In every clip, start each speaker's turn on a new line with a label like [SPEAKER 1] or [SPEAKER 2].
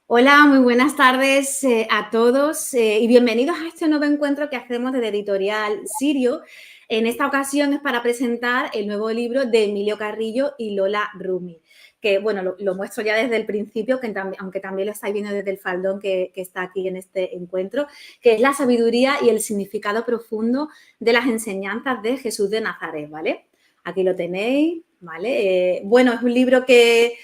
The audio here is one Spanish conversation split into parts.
[SPEAKER 1] Hola, muy buenas tardes a todos y bienvenidos a este nuevo encuentro que hacemos desde Editorial Sirio. En esta ocasión es para presentar el nuevo libro de Emilio Carrillo y Lola Rumi, que bueno, lo muestro ya desde el principio, aunque también lo estáis viendo desde el faldón que está aquí en este encuentro, que es la sabiduría y el significado profundo de las enseñanzas de Jesús de Nazaret, ¿vale? Aquí lo tenéis, ¿vale? Bueno, es un libro que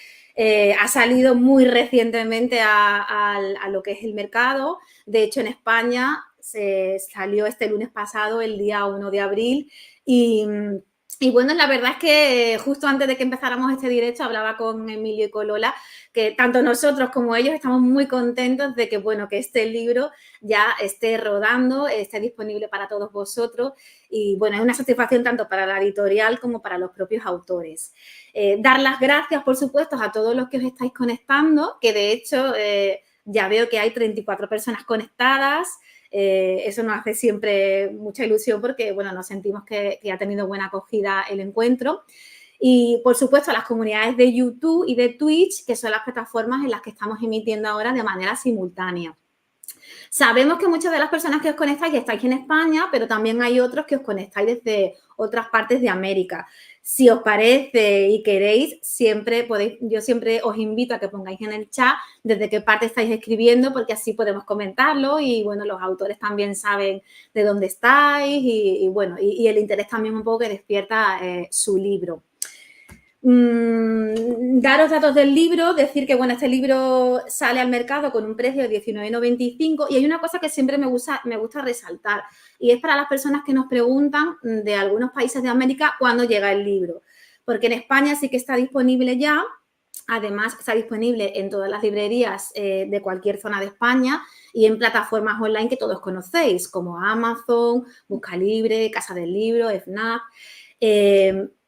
[SPEAKER 1] ha salido muy recientemente a lo que es el mercado. De hecho, en España se salió este lunes pasado, el día 1 de abril. Y bueno, la verdad es que justo antes de que empezáramos este directo hablaba con Emilio y con Lola que tanto nosotros como ellos estamos muy contentos de que, bueno, que este libro ya esté rodando, esté disponible para todos vosotros. Y bueno, es una satisfacción tanto para la editorial como para los propios autores. Dar las gracias, por supuesto, a todos los que os estáis conectando, que de hecho ya veo que hay 34 personas conectadas. Eso nos hace siempre mucha ilusión porque, bueno, nos sentimos que ha tenido buena acogida el encuentro. Y, por supuesto, a las comunidades de YouTube y de Twitch, que son las plataformas en las que estamos emitiendo ahora de manera simultánea. Sabemos que muchas de las personas que os conectáis estáis en España, pero también hay otros que os conectáis desde otras partes de América. Si os parece y queréis, yo siempre os invito a que pongáis en el chat desde qué parte estáis escribiendo, porque así podemos comentarlo y, bueno, los autores también saben de dónde estáis y el interés también un poco que despierta su libro. Daros datos del libro, decir que, bueno, este libro sale al mercado con un precio de 19,95 y hay una cosa que siempre me gusta resaltar y es para las personas que nos preguntan de algunos países de América cuándo llega el libro, porque en España sí que está disponible ya, además está disponible en todas las librerías de cualquier zona de España y en plataformas online que todos conocéis, como Amazon, Buscalibre, Casa del Libro, FNAC.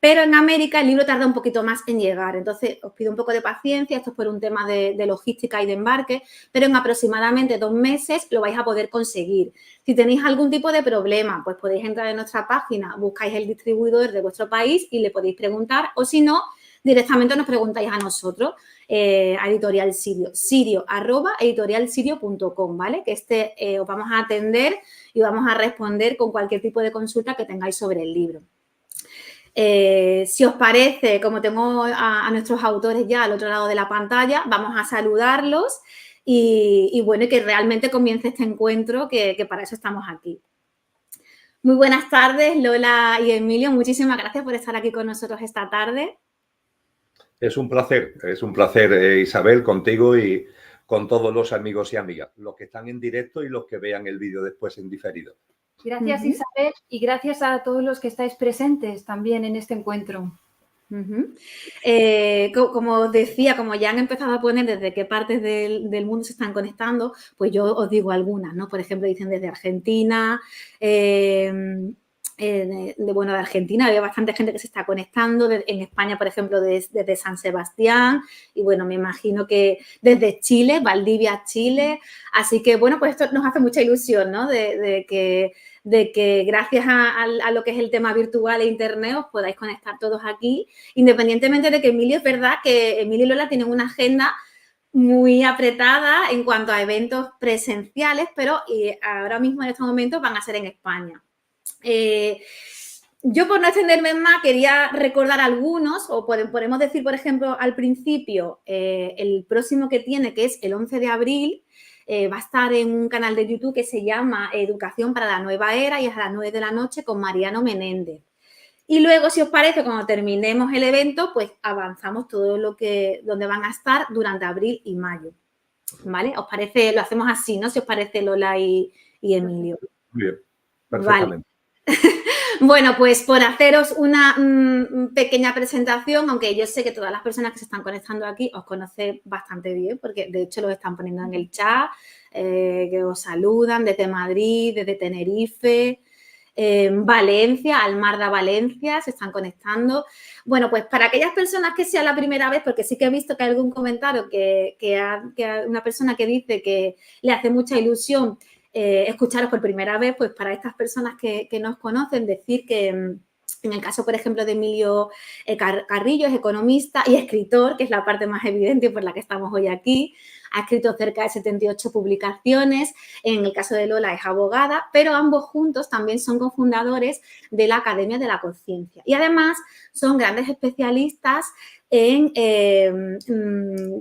[SPEAKER 1] Pero en América el libro tarda un poquito más en llegar, entonces os pido un poco de paciencia, esto es por un tema de logística y de embarque, pero en aproximadamente 2 meses lo vais a poder conseguir. Si tenéis algún tipo de problema, pues podéis entrar en nuestra página, buscáis el distribuidor de vuestro país y le podéis preguntar, o si no, directamente nos preguntáis a nosotros, a Editorial Sirio, sirio@editorialsirio.com, ¿vale? Que os vamos a atender y vamos a responder con cualquier tipo de consulta que tengáis sobre el libro. Si os parece, como tengo a nuestros autores ya al otro lado de la pantalla, vamos a saludarlos y bueno, que realmente comience este encuentro, que para eso estamos aquí. Muy buenas tardes, Lola y Emilio. Muchísimas gracias por estar aquí con nosotros esta tarde.
[SPEAKER 2] Es un placer, Isabel, contigo y con todos los amigos y amigas, los que están en directo y los que vean el vídeo después en diferido.
[SPEAKER 3] Gracias, Isabel, y gracias a todos los que estáis presentes también en este encuentro.
[SPEAKER 1] Como os decía, como ya han empezado a poner desde qué partes del mundo se están conectando, pues yo os digo algunas, ¿no? Por ejemplo, dicen desde Argentina, de Argentina había bastante gente que se está conectando, en España, por ejemplo, desde San Sebastián, y bueno, me imagino que desde Chile, Valdivia, Chile, así que bueno, pues esto nos hace mucha ilusión, ¿no? De que gracias a lo que es el tema virtual e internet os podáis conectar todos aquí, independientemente de que Emilio, es verdad que Emilio y Lola tienen una agenda muy apretada en cuanto a eventos presenciales, pero ahora mismo en estos momentos van a ser en España. Yo, por no extenderme más, quería recordar algunos, o podemos decir, por ejemplo, al principio, el próximo que tiene, que es el 11 de abril, va a estar en un canal de YouTube que se llama Educación para la Nueva Era y es a las 9 de la noche con Mariano Menéndez. Y luego, si os parece, cuando terminemos el evento, pues avanzamos todo donde van a estar durante abril y mayo. ¿Vale? ¿Os parece? Lo hacemos así, ¿no? Si os parece, Lola y Emilio.
[SPEAKER 2] Muy bien, perfectamente.
[SPEAKER 1] Vale. Bueno, pues por haceros una pequeña presentación, aunque yo sé que todas las personas que se están conectando aquí os conocen bastante bien, porque de hecho lo están poniendo en el chat, que os saludan desde Madrid, desde Tenerife, Valencia, Almarda, Valencia, se están conectando. Bueno, pues para aquellas personas que sea la primera vez, porque sí que he visto que hay algún comentario que una persona que dice que le hace mucha ilusión escucharos por primera vez, pues para estas personas que nos conocen, decir que En el caso, por ejemplo, de Emilio Carrillo, es economista y escritor, que es la parte más evidente por la que estamos hoy aquí. Ha escrito cerca de 78 publicaciones. En el caso de Lola es abogada, pero ambos juntos también son cofundadores de la Academia de la Conciencia. Y además son grandes especialistas en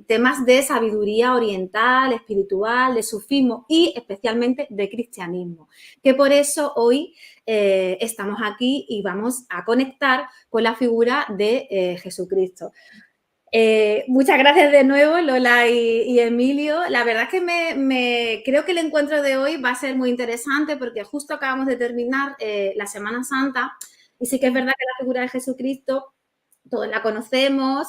[SPEAKER 1] temas de sabiduría oriental, espiritual, de sufismo y especialmente de cristianismo. Que por eso hoy estamos aquí y vamos a conectar con la figura de Jesucristo. Muchas gracias de nuevo, Lola y Emilio. La verdad es que creo que el encuentro de hoy va a ser muy interesante porque justo acabamos de terminar la Semana Santa y sí que es verdad que la figura de Jesucristo todos la conocemos,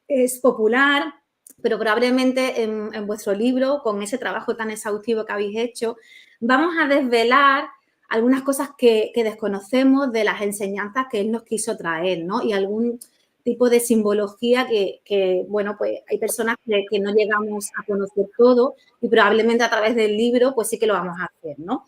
[SPEAKER 1] es popular, pero probablemente en vuestro libro, con ese trabajo tan exhaustivo que habéis hecho, vamos a desvelar algunas cosas que desconocemos de las enseñanzas que él nos quiso traer, ¿no? Y algún tipo de simbología que bueno, pues hay personas que no llegamos a conocer todo y probablemente a través del libro, pues sí que lo vamos a hacer, ¿no?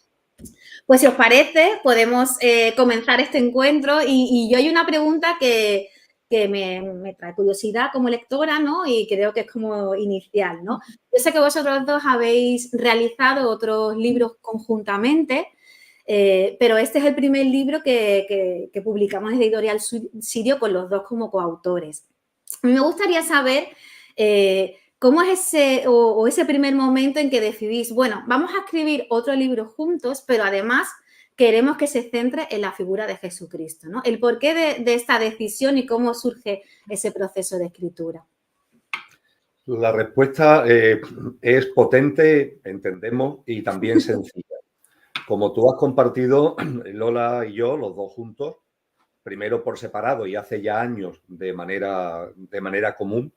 [SPEAKER 1] Pues si os parece, podemos comenzar este encuentro y yo hay una pregunta que me trae curiosidad como lectora, ¿no? Y creo que es como inicial, ¿no? Yo sé que vosotros dos habéis realizado otros libros conjuntamente, pero este es el primer libro que publicamos en Editorial Sirio con los dos como coautores. A mí me gustaría saber cómo es ese primer momento en que decidís, bueno, vamos a escribir otro libro juntos, pero además queremos que se centre en la figura de Jesucristo, ¿no? El porqué de esta decisión y cómo surge ese proceso de escritura.
[SPEAKER 2] La respuesta es potente, entendemos, y también sencilla. Como tú has compartido, Lola y yo, los dos juntos, primero por separado y hace ya años de manera común,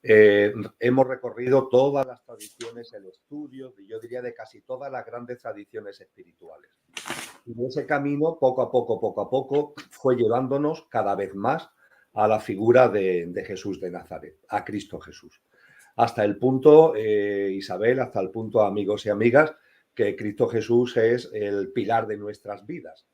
[SPEAKER 2] hemos recorrido todas las tradiciones, el estudio, yo diría de casi todas las grandes tradiciones espirituales. Y ese camino, poco a poco, fue llevándonos cada vez más a la figura de Jesús de Nazaret, a Cristo Jesús. Hasta el punto, Isabel, hasta el punto, amigos y amigas, que Cristo Jesús es el pilar de nuestras vidas.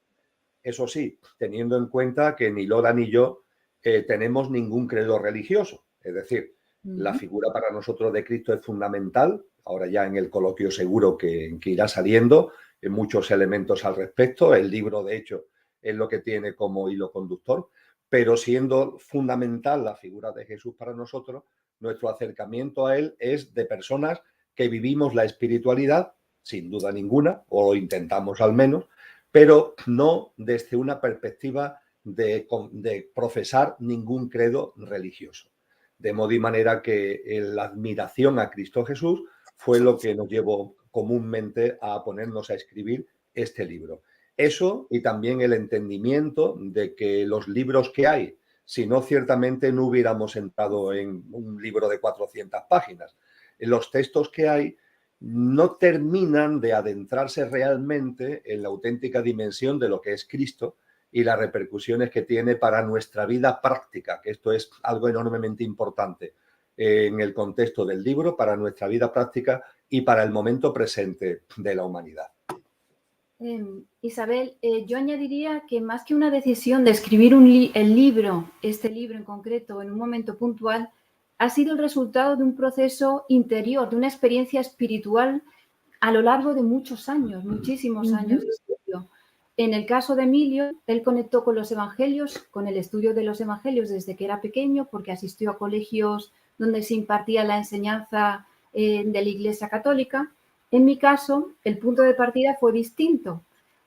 [SPEAKER 2] Eso sí, teniendo en cuenta que ni Lola ni yo tenemos ningún credo religioso. Es decir, la figura para nosotros de Cristo es fundamental. Ahora ya en el coloquio seguro que irá saliendo muchos elementos al respecto. El libro, de hecho, es lo que tiene como hilo conductor. Pero siendo fundamental la figura de Jesús para nosotros, nuestro acercamiento a él es de personas que vivimos la espiritualidad, sin duda ninguna, o lo intentamos al menos, pero no desde una perspectiva de profesar ningún credo religioso. De modo y manera que la admiración a Cristo Jesús fue lo que nos llevó comúnmente a ponernos a escribir este libro. Eso y también el entendimiento de que los libros que hay, si no, ciertamente no hubiéramos entrado en un libro de 400 páginas. Los textos que hay no terminan de adentrarse realmente en la auténtica dimensión de lo que es Cristo y las repercusiones que tiene para nuestra vida práctica, que esto es algo enormemente importante en el contexto del libro, para nuestra vida práctica y para el momento presente de la humanidad.
[SPEAKER 3] Isabel, yo añadiría que más que una decisión de escribir este libro en concreto, en un momento puntual, ha sido el resultado de un proceso interior, de una experiencia espiritual a lo largo de muchos años, muchísimos años de estudio. En el caso de Emilio, él conectó con los evangelios, con el estudio de los evangelios desde que era pequeño, porque asistió a colegios donde se impartía la enseñanza de la Iglesia Católica. En mi caso, el punto de partida fue distinto.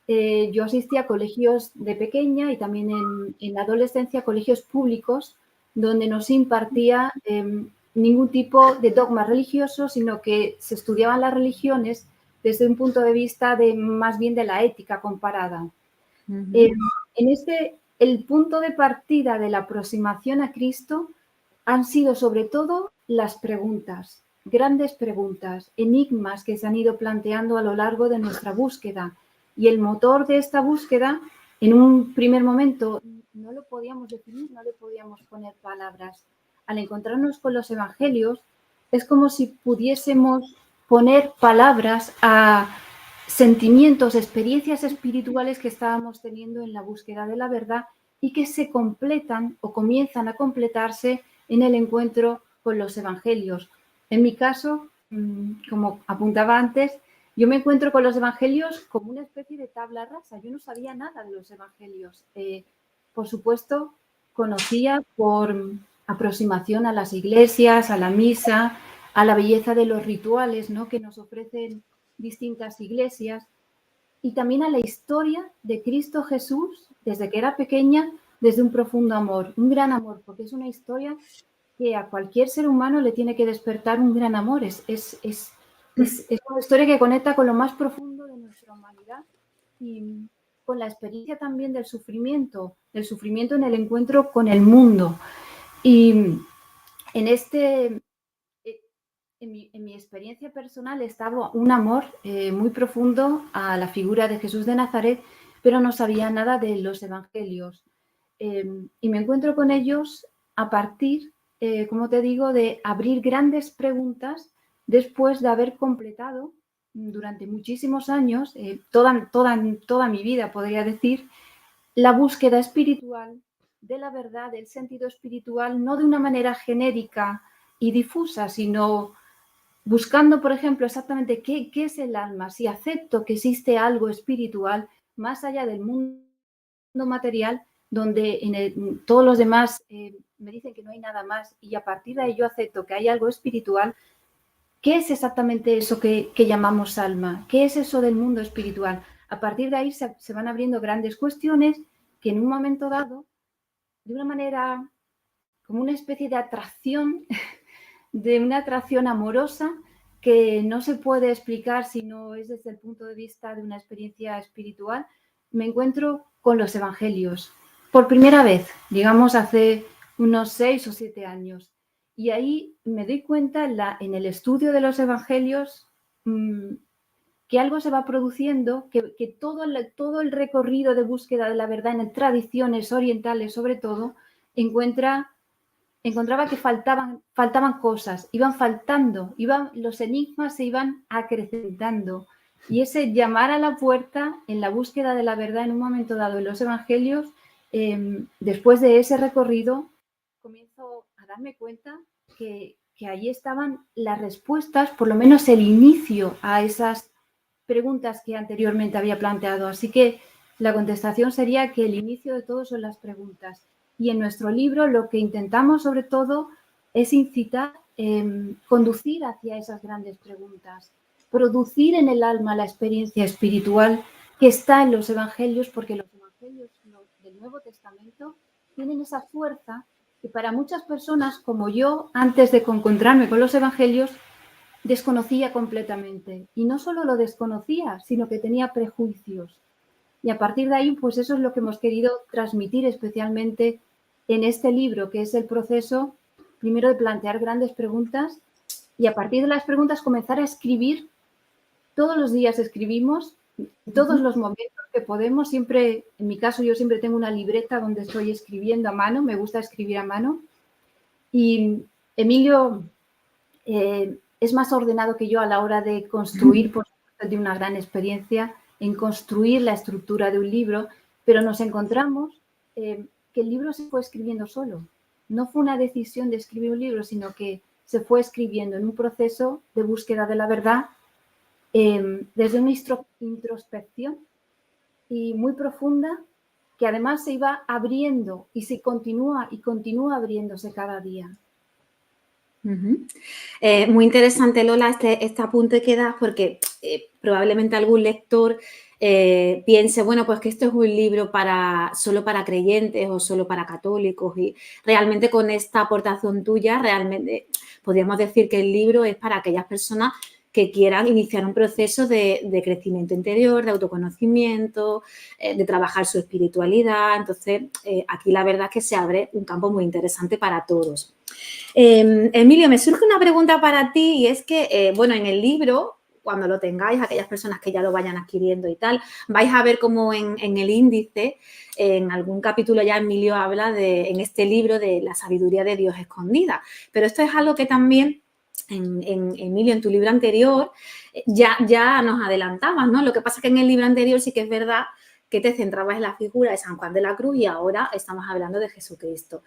[SPEAKER 3] Yo asistí a colegios de pequeña y también en la adolescencia, colegios públicos, donde no se impartía ningún tipo de dogma religioso, sino que se estudiaban las religiones desde un punto de vista más bien de la ética comparada. El punto de partida de la aproximación a Cristo han sido sobre todo las preguntas, grandes preguntas, enigmas que se han ido planteando a lo largo de nuestra búsqueda. Y el motor de esta búsqueda, en un primer momento, no lo podíamos definir, no le podíamos poner palabras. Al encontrarnos con los evangelios, es como si pudiésemos poner palabras a sentimientos, experiencias espirituales que estábamos teniendo en la búsqueda de la verdad y que se completan o comienzan a completarse en el encuentro con los evangelios. En mi caso, como apuntaba antes, yo me encuentro con los evangelios como una especie de tabla rasa. Yo no sabía nada de los evangelios. Por supuesto, conocía por aproximación a las iglesias, a la misa, a la belleza de los rituales, ¿no?, que nos ofrecen distintas iglesias, y también a la historia de Cristo Jesús desde que era pequeña, desde un profundo amor, un gran amor, porque es una historia que a cualquier ser humano le tiene que despertar un gran amor. Es una historia que conecta con lo más profundo de nuestra humanidad y con la experiencia también del sufrimiento en el encuentro con el mundo. Y en mi experiencia personal estaba un amor muy profundo a la figura de Jesús de Nazaret, pero no sabía nada de los evangelios. Y me encuentro con ellos a partir, como te digo, de abrir grandes preguntas después de haber completado durante muchísimos años, toda mi vida, podría decir, la búsqueda espiritual de la verdad, del sentido espiritual, no de una manera genérica y difusa, sino buscando, por ejemplo, exactamente qué es el alma, si acepto que existe algo espiritual más allá del mundo material, donde todos los demás me dicen que no hay nada más, y a partir de ahí yo acepto que hay algo espiritual. ¿Qué es exactamente eso que llamamos alma? ¿Qué es eso del mundo espiritual? A partir de ahí se van abriendo grandes cuestiones que en un momento dado, de una manera como una especie de atracción, de una atracción amorosa que no se puede explicar si no es desde el punto de vista de una experiencia espiritual, me encuentro con los evangelios. Por primera vez, digamos hace unos 6 o 7 años. Y ahí me doy cuenta en el estudio de los evangelios que algo se va produciendo, que todo el recorrido de búsqueda de la verdad en tradiciones orientales, sobre todo, encontraba que faltaban cosas, iban faltando, los enigmas se iban acrecentando. Y ese llamar a la puerta en la búsqueda de la verdad en un momento dado en los evangelios, después de ese recorrido, comienzo a darme cuenta que allí estaban las respuestas, por lo menos el inicio a esas preguntas que anteriormente había planteado. Así que la contestación sería que el inicio de todo son las preguntas. Y en nuestro libro lo que intentamos sobre todo es incitar, conducir hacia esas grandes preguntas, producir en el alma la experiencia espiritual que está en los evangelios, porque los evangelios del Nuevo Testamento tienen esa fuerza que para muchas personas como yo, antes de encontrarme con los evangelios, desconocía completamente. Y no solo lo desconocía, sino que tenía prejuicios. Y a partir de ahí, pues eso es lo que hemos querido transmitir especialmente en este libro, que es el proceso, primero, de plantear grandes preguntas y a partir de las preguntas comenzar a escribir. Todos los días escribimos, todos los momentos que podemos. Siempre, en mi caso, yo siempre tengo una libreta donde estoy escribiendo a mano, me gusta escribir a mano. Y Emilio es más ordenado que yo a la hora de construir, por supuesto, de una gran experiencia en construir la estructura de un libro, pero nos encontramos que el libro se fue escribiendo solo. No fue una decisión de escribir un libro, sino que se fue escribiendo en un proceso de búsqueda de la verdad desde una introspección y muy profunda, que además se iba abriendo y se continúa abriéndose cada día.
[SPEAKER 1] Muy interesante, Lola, este apunte que das, porque probablemente algún lector piense, bueno, pues que esto es un libro solo para creyentes o solo para católicos, y realmente con esta aportación tuya, realmente podríamos decir que el libro es para aquellas personas que quieran iniciar un proceso de crecimiento interior, de autoconocimiento, de trabajar su espiritualidad. Entonces, aquí la verdad es que se abre un campo muy interesante para todos. Emilio, me surge una pregunta para ti, y es que, bueno, en el libro, cuando lo tengáis, aquellas personas que ya lo vayan adquiriendo y tal, vais a ver como en el índice, en algún capítulo ya Emilio habla en este libro de la sabiduría de Dios escondida. Pero esto es algo que también, Emilio, en tu libro anterior, ya nos adelantabas, ¿no? Lo que pasa es que en el libro anterior sí que es verdad que te centrabas en la figura de San Juan de la Cruz y ahora estamos hablando de Jesucristo.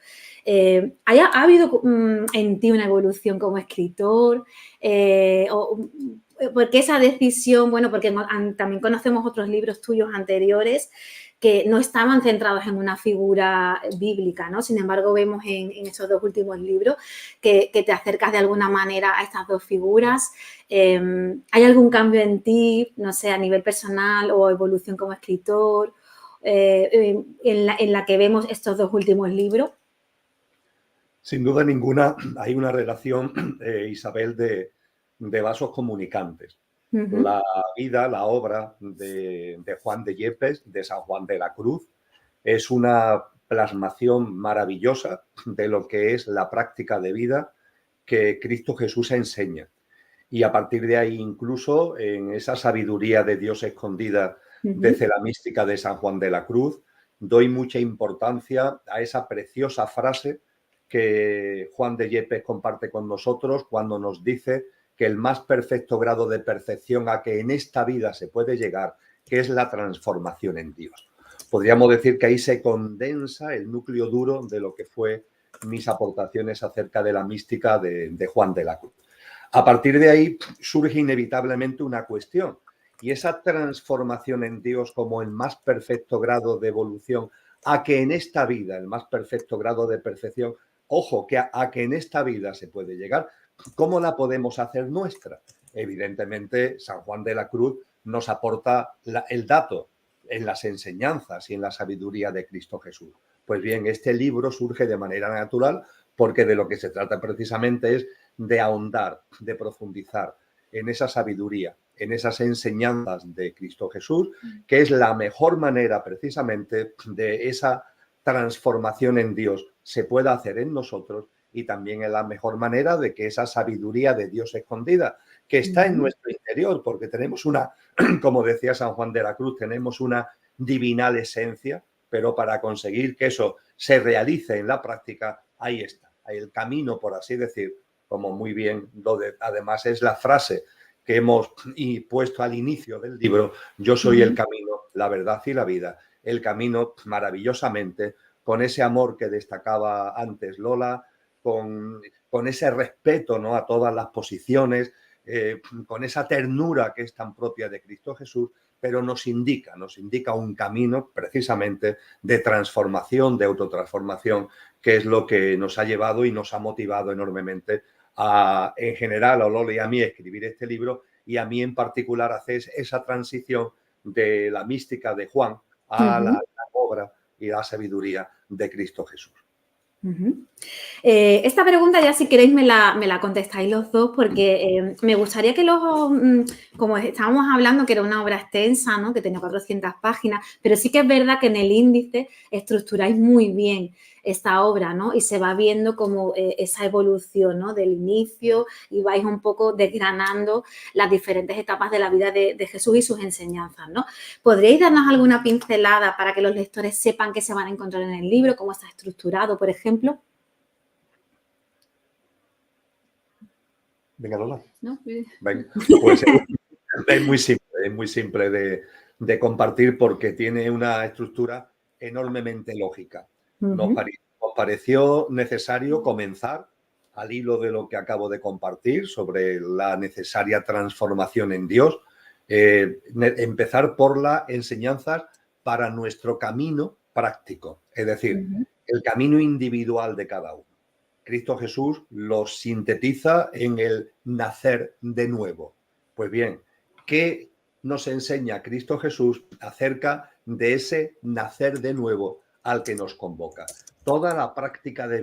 [SPEAKER 1] ¿Ha habido en ti una evolución como escritor? ¿Por qué esa decisión? Bueno, porque también conocemos otros libros tuyos anteriores que no estaban centrados en una figura bíblica, ¿no? Sin embargo, vemos en esos dos últimos libros que te acercas de alguna manera a estas dos figuras. ¿Hay algún cambio en ti, no sé, a nivel personal o evolución como escritor, en la que vemos estos dos últimos libros?
[SPEAKER 2] Sin duda ninguna, hay una relación, Isabel, de vasos comunicantes. La vida, la obra de Juan de Yepes, de San Juan de la Cruz, es una plasmación maravillosa de lo que es la práctica de vida que Cristo Jesús enseña. Y a partir de ahí, incluso en esa sabiduría de Dios escondida desde la mística de San Juan de la Cruz, doy mucha importancia a esa preciosa frase que Juan de Yepes comparte con nosotros cuando nos dice que el más perfecto grado de perfección a que en esta vida se puede llegar, que es la transformación en Dios. Podríamos decir que ahí se condensa el núcleo duro de lo que fue mis aportaciones acerca de la mística de Juan de la Cruz. A partir de ahí surge inevitablemente una cuestión, y esa transformación en Dios como el más perfecto grado de evolución a que en esta vida, el más perfecto grado de perfección, ojo, que a que en esta vida se puede llegar, ¿cómo la podemos hacer nuestra? Evidentemente, San Juan de la Cruz nos aporta el dato en las enseñanzas y en la sabiduría de Cristo Jesús. Pues bien, este libro surge de manera natural porque de lo que se trata precisamente es de ahondar, de profundizar en esa sabiduría, en esas enseñanzas de Cristo Jesús, que es la mejor manera precisamente de esa transformación en Dios se pueda hacer en nosotros, y también es la mejor manera de que esa sabiduría de Dios escondida, que está en nuestro interior, porque tenemos una, como decía San Juan de la Cruz, tenemos una divinal esencia, pero para conseguir que eso se realice en la práctica, ahí está, hay el camino, por así decir, como muy bien además es la frase que hemos puesto al inicio del libro: yo soy el camino, la verdad y la vida. El camino maravillosamente, con ese amor que destacaba antes Lola, con ese respeto, ¿no?, a todas las posiciones, con esa ternura que es tan propia de Cristo Jesús, pero nos indica un camino precisamente de transformación, de autotransformación, que es lo que nos ha llevado y nos ha motivado enormemente en general a Lola y a mí a escribir este libro, y a mí en particular hacer esa transición de la mística de Juan a la obra y la sabiduría de Cristo Jesús.
[SPEAKER 1] Esta pregunta ya, si queréis, me la contestáis los dos, porque me gustaría que como estábamos hablando, que era una obra extensa, ¿no?, que tenía 400 páginas, pero sí que es verdad que en el índice estructuráis muy bien esta obra, ¿no?, y se va viendo como esa evolución, ¿no?, del inicio, y vais un poco desgranando las diferentes etapas de la vida de Jesús y sus enseñanzas, ¿no? ¿Podríais darnos alguna pincelada para que los lectores sepan qué se van a encontrar en el libro, cómo está estructurado, por ejemplo?
[SPEAKER 2] Venga, Lola.
[SPEAKER 3] ¿No?
[SPEAKER 2] Venga. Pues es muy simple de compartir, porque tiene una estructura enormemente lógica. Nos pareció necesario comenzar al hilo de lo que acabo de compartir sobre la necesaria transformación en Dios, empezar por las enseñanzas para nuestro camino práctico, es decir, el camino individual de cada uno. Cristo Jesús lo sintetiza en el nacer de nuevo. Pues bien, ¿qué nos enseña Cristo Jesús acerca de ese nacer de nuevo al que nos convoca? Toda la práctica de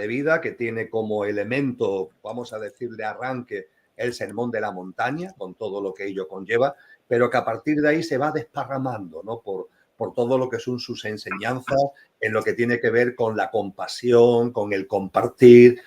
[SPEAKER 2] vida que tiene como elemento, vamos a decir, de arranque, el sermón de la montaña, con todo lo que ello conlleva, pero que a partir de ahí se va desparramando, ¿no?, por todo lo que son sus enseñanzas, en lo que tiene que ver con la compasión, con el compartir,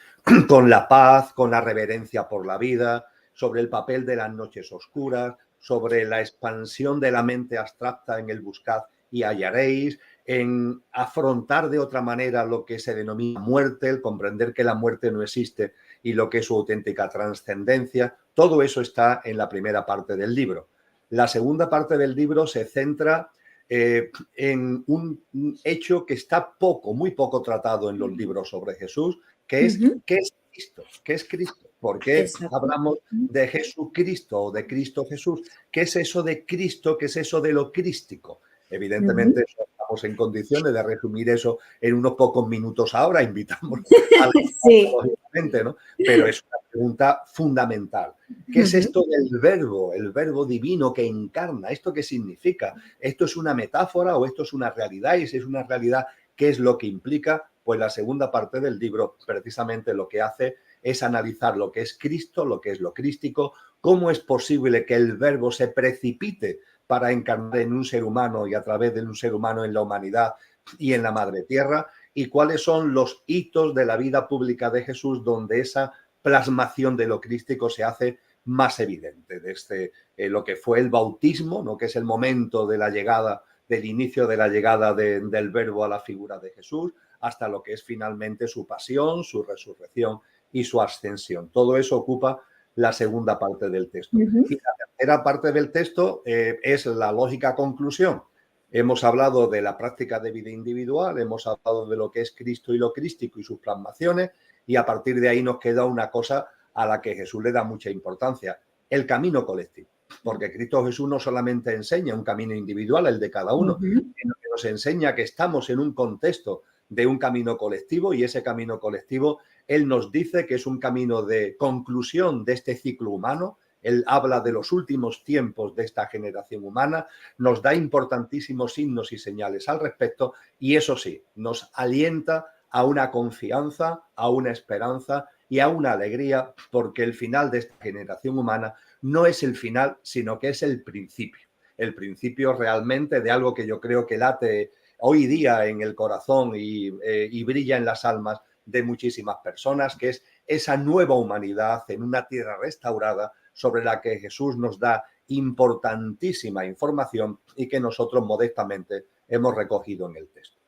[SPEAKER 2] con la paz, con la reverencia por la vida, sobre el papel de las noches oscuras, sobre la expansión de la mente abstracta en el buscad y hallaréis, en afrontar de otra manera lo que se denomina muerte, el comprender que la muerte no existe y lo que es su auténtica trascendencia. Todo eso está en la primera parte del libro. La segunda parte del libro se centra en un hecho que está muy poco tratado en los libros sobre Jesús, que es ¿qué es Cristo? ¿Qué es Cristo? ¿Por qué hablamos de Jesucristo o de Cristo Jesús? ¿Qué es eso de Cristo? ¿Qué es eso de lo crístico? Evidentemente, estamos en condiciones de resumir eso en unos pocos minutos ahora. Invitamos a
[SPEAKER 1] sí.
[SPEAKER 2] lógicamente, ¿no? Pero es una pregunta fundamental. ¿Qué es esto del verbo, el verbo divino que encarna? ¿Esto qué significa? ¿Esto es una metáfora o esto es una realidad? Y si es una realidad, ¿qué es lo que implica? Pues la segunda parte del libro precisamente lo que hace es analizar lo que es Cristo, lo que es lo crístico, cómo es posible que el verbo se precipite para encarnar en un ser humano y a través de un ser humano en la humanidad y en la madre tierra, y cuáles son los hitos de la vida pública de Jesús donde esa plasmación de lo crístico se hace más evidente, desde lo que fue el bautismo, ¿no? Que es el momento de la llegada, del inicio de la llegada del verbo a la figura de Jesús, hasta lo que es finalmente su pasión, su resurrección y su ascensión. Todo eso ocupa la segunda parte del texto. Y la tercera parte del texto es la lógica conclusión. Hemos hablado de la práctica de vida individual, hemos hablado de lo que es Cristo y lo crístico y sus plasmaciones, y a partir de ahí nos queda una cosa a la que Jesús le da mucha importancia, el camino colectivo. Porque Cristo Jesús no solamente enseña un camino individual, el de cada uno, sino que nos enseña que estamos en un contexto de un camino colectivo, y ese camino colectivo, Él nos dice que es un camino de conclusión de este ciclo humano. Él habla de los últimos tiempos de esta generación humana, nos da importantísimos signos y señales al respecto, y eso sí, nos alienta a una confianza, a una esperanza y a una alegría, porque el final de esta generación humana no es el final, sino que es el principio realmente de algo que yo creo que late hoy día en el corazón y brilla en las almas de muchísimas personas, que es esa nueva humanidad en una tierra restaurada sobre la que Jesús nos da importantísima información y que nosotros modestamente hemos recogido en el texto.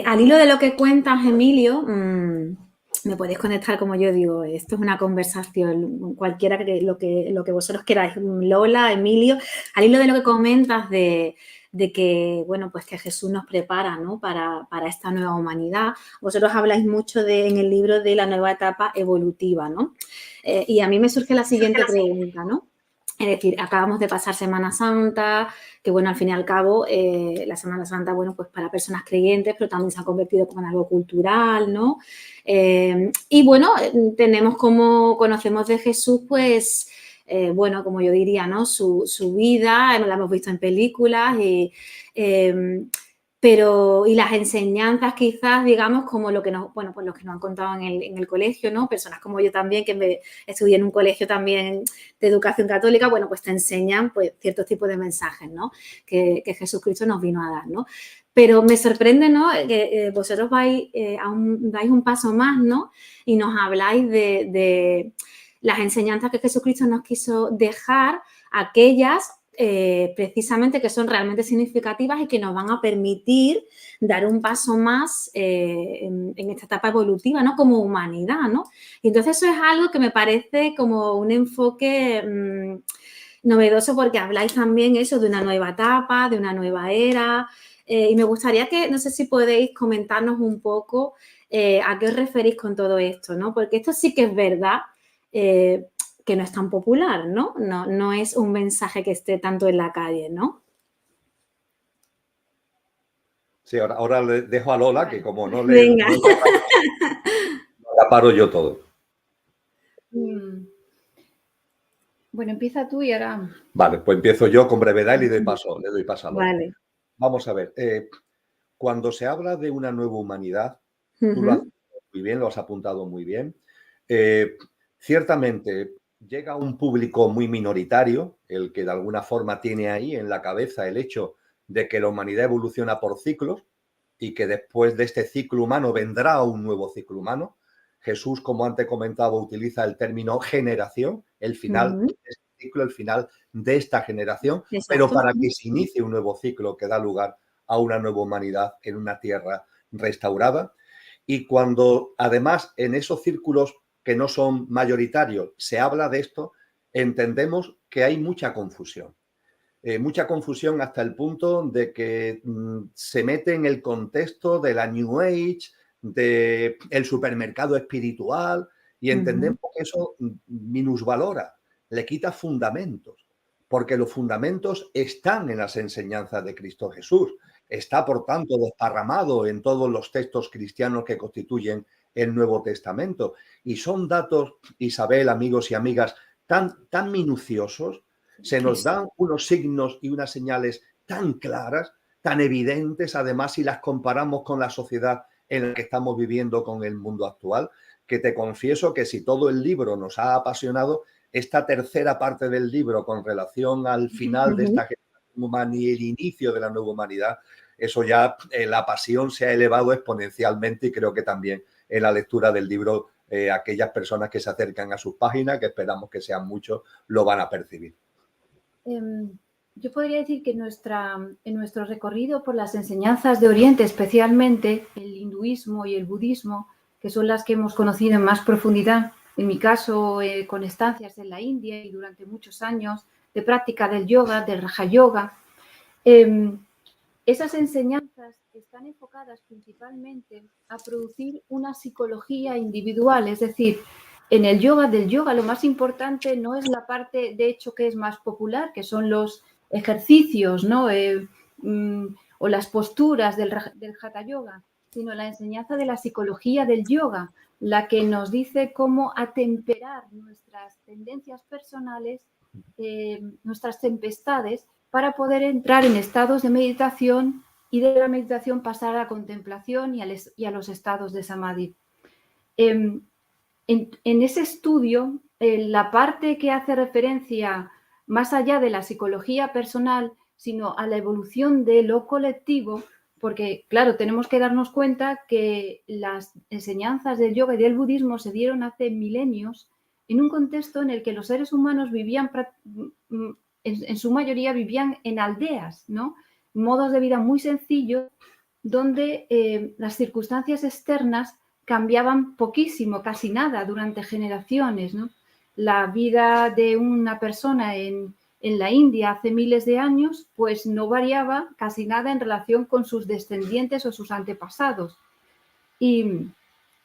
[SPEAKER 1] Al hilo de lo que cuentas, Emilio, me podéis conectar, como yo digo, esto es una conversación, cualquiera lo que vosotros queráis, Lola, Emilio, al hilo de lo que comentas de que, bueno, pues que Jesús nos prepara, ¿no? para esta nueva humanidad. Vosotros habláis mucho en el libro de la nueva etapa evolutiva, ¿no? Y a mí me surge la siguiente pregunta, ¿no? Es decir, acabamos de pasar Semana Santa, que bueno, al fin y al cabo, la Semana Santa, bueno, pues para personas creyentes, pero también se ha convertido como en algo cultural, ¿no? Y bueno, conocemos de Jesús, pues, bueno, como yo diría, ¿no? Su vida, la hemos visto en películas y las enseñanzas quizás, digamos, como lo que nos han contado en el colegio, ¿no? Personas como yo también, que estudié en un colegio también de educación católica, bueno, pues te enseñan pues ciertos tipos de mensajes, ¿no? Que Jesucristo nos vino a dar, ¿no? Pero me sorprende, ¿no? Que vosotros dais un paso más, ¿no? Y nos habláis de las enseñanzas que Jesucristo nos quiso dejar, aquellas precisamente que son realmente significativas y que nos van a permitir dar un paso más en esta etapa evolutiva, ¿no? Como humanidad, ¿no? Y entonces eso es algo que me parece como un enfoque novedoso, porque habláis también eso de una nueva etapa, de una nueva era, y me gustaría que, no sé si podéis comentarnos un poco a qué os referís con todo esto, ¿no? Porque esto sí que es verdad que no es tan popular, ¿no? No es un mensaje que esté tanto en la calle, ¿no?
[SPEAKER 2] Sí, ahora le dejo a Lola, que como no le...
[SPEAKER 1] Venga.
[SPEAKER 2] No la paro yo todo.
[SPEAKER 3] Bueno, empieza tú y ahora...
[SPEAKER 2] Vale, pues empiezo yo con brevedad y le doy paso a Lola.
[SPEAKER 1] Vale.
[SPEAKER 2] Vamos a ver, cuando se habla de una nueva humanidad, tú lo has muy bien, lo has apuntado muy bien, ciertamente llega a un público muy minoritario, el que de alguna forma tiene ahí en la cabeza el hecho de que la humanidad evoluciona por ciclos y que después de este ciclo humano vendrá un nuevo ciclo humano. Jesús, como antes comentaba, utiliza el término generación, el final de este ciclo, el final de esta generación, exacto, pero para que se inicie un nuevo ciclo que da lugar a una nueva humanidad en una tierra restaurada. Y cuando además en esos círculos que no son mayoritarios se habla de esto, entendemos que hay mucha confusión. mucha confusión hasta el punto de que se mete en el contexto de la New Age, del supermercado espiritual, y entendemos que eso minusvalora, le quita fundamentos, porque los fundamentos están en las enseñanzas de Cristo Jesús. Está, por tanto, desparramado en todos los textos cristianos que constituyen el Nuevo Testamento. Y son datos, Isabel, amigos y amigas, tan minuciosos, se nos dan unos signos y unas señales tan claras, tan evidentes, además, si las comparamos con la sociedad en la que estamos viviendo, con el mundo actual, que te confieso que si todo el libro nos ha apasionado, esta tercera parte del libro con relación al final de esta generación humana y el inicio de la nueva humanidad, eso ya, la pasión se ha elevado exponencialmente, y creo que también en la lectura del libro aquellas personas que se acercan a sus páginas, que esperamos que sean muchos, lo van a percibir.
[SPEAKER 3] Yo podría decir que en nuestro recorrido por las enseñanzas de Oriente, especialmente el hinduismo y el budismo, que son las que hemos conocido en más profundidad, en mi caso con estancias en la India y durante muchos años de práctica del yoga, del Raja Yoga, esas enseñanzas están enfocadas principalmente a producir una psicología individual, es decir, en el yoga del yoga lo más importante no es la parte, de hecho, que es más popular, que son los ejercicios, ¿no? O las posturas del Hatha Yoga, sino la enseñanza de la psicología del yoga, la que nos dice cómo atemperar nuestras tendencias personales, nuestras tempestades, para poder entrar en estados de meditación y de la meditación pasar a la contemplación y a los estados de samadhi. En ese estudio, la parte que hace referencia más allá de la psicología personal, sino a la evolución de lo colectivo, porque, claro, tenemos que darnos cuenta que las enseñanzas del yoga y del budismo se dieron hace milenios en un contexto en el que los seres humanos vivían, en su mayoría vivían en aldeas, ¿no? Modos de vida muy sencillos, donde las circunstancias externas cambiaban poquísimo, casi nada, durante generaciones, ¿no? La vida de una persona en la India hace miles de años, pues no variaba casi nada en relación con sus descendientes o sus antepasados. Y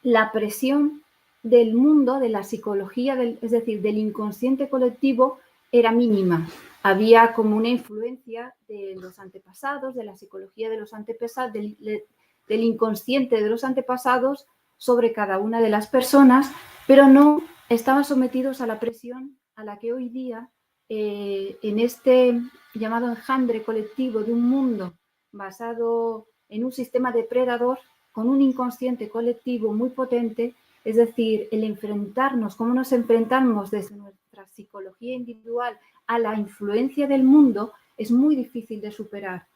[SPEAKER 3] la presión del mundo, de la psicología, es decir, del inconsciente colectivo, era mínima. Había como una influencia de los antepasados, de la psicología de los antepasados, del inconsciente de los antepasados sobre cada una de las personas, pero no estaban sometidos a la presión a la que hoy día, en este llamado enjambre colectivo de un mundo basado en un sistema depredador, con un inconsciente colectivo muy potente, es decir, el enfrentarnos, cómo nos enfrentamos desde nuestra psicología individual a la influencia del mundo, es muy difícil de superar.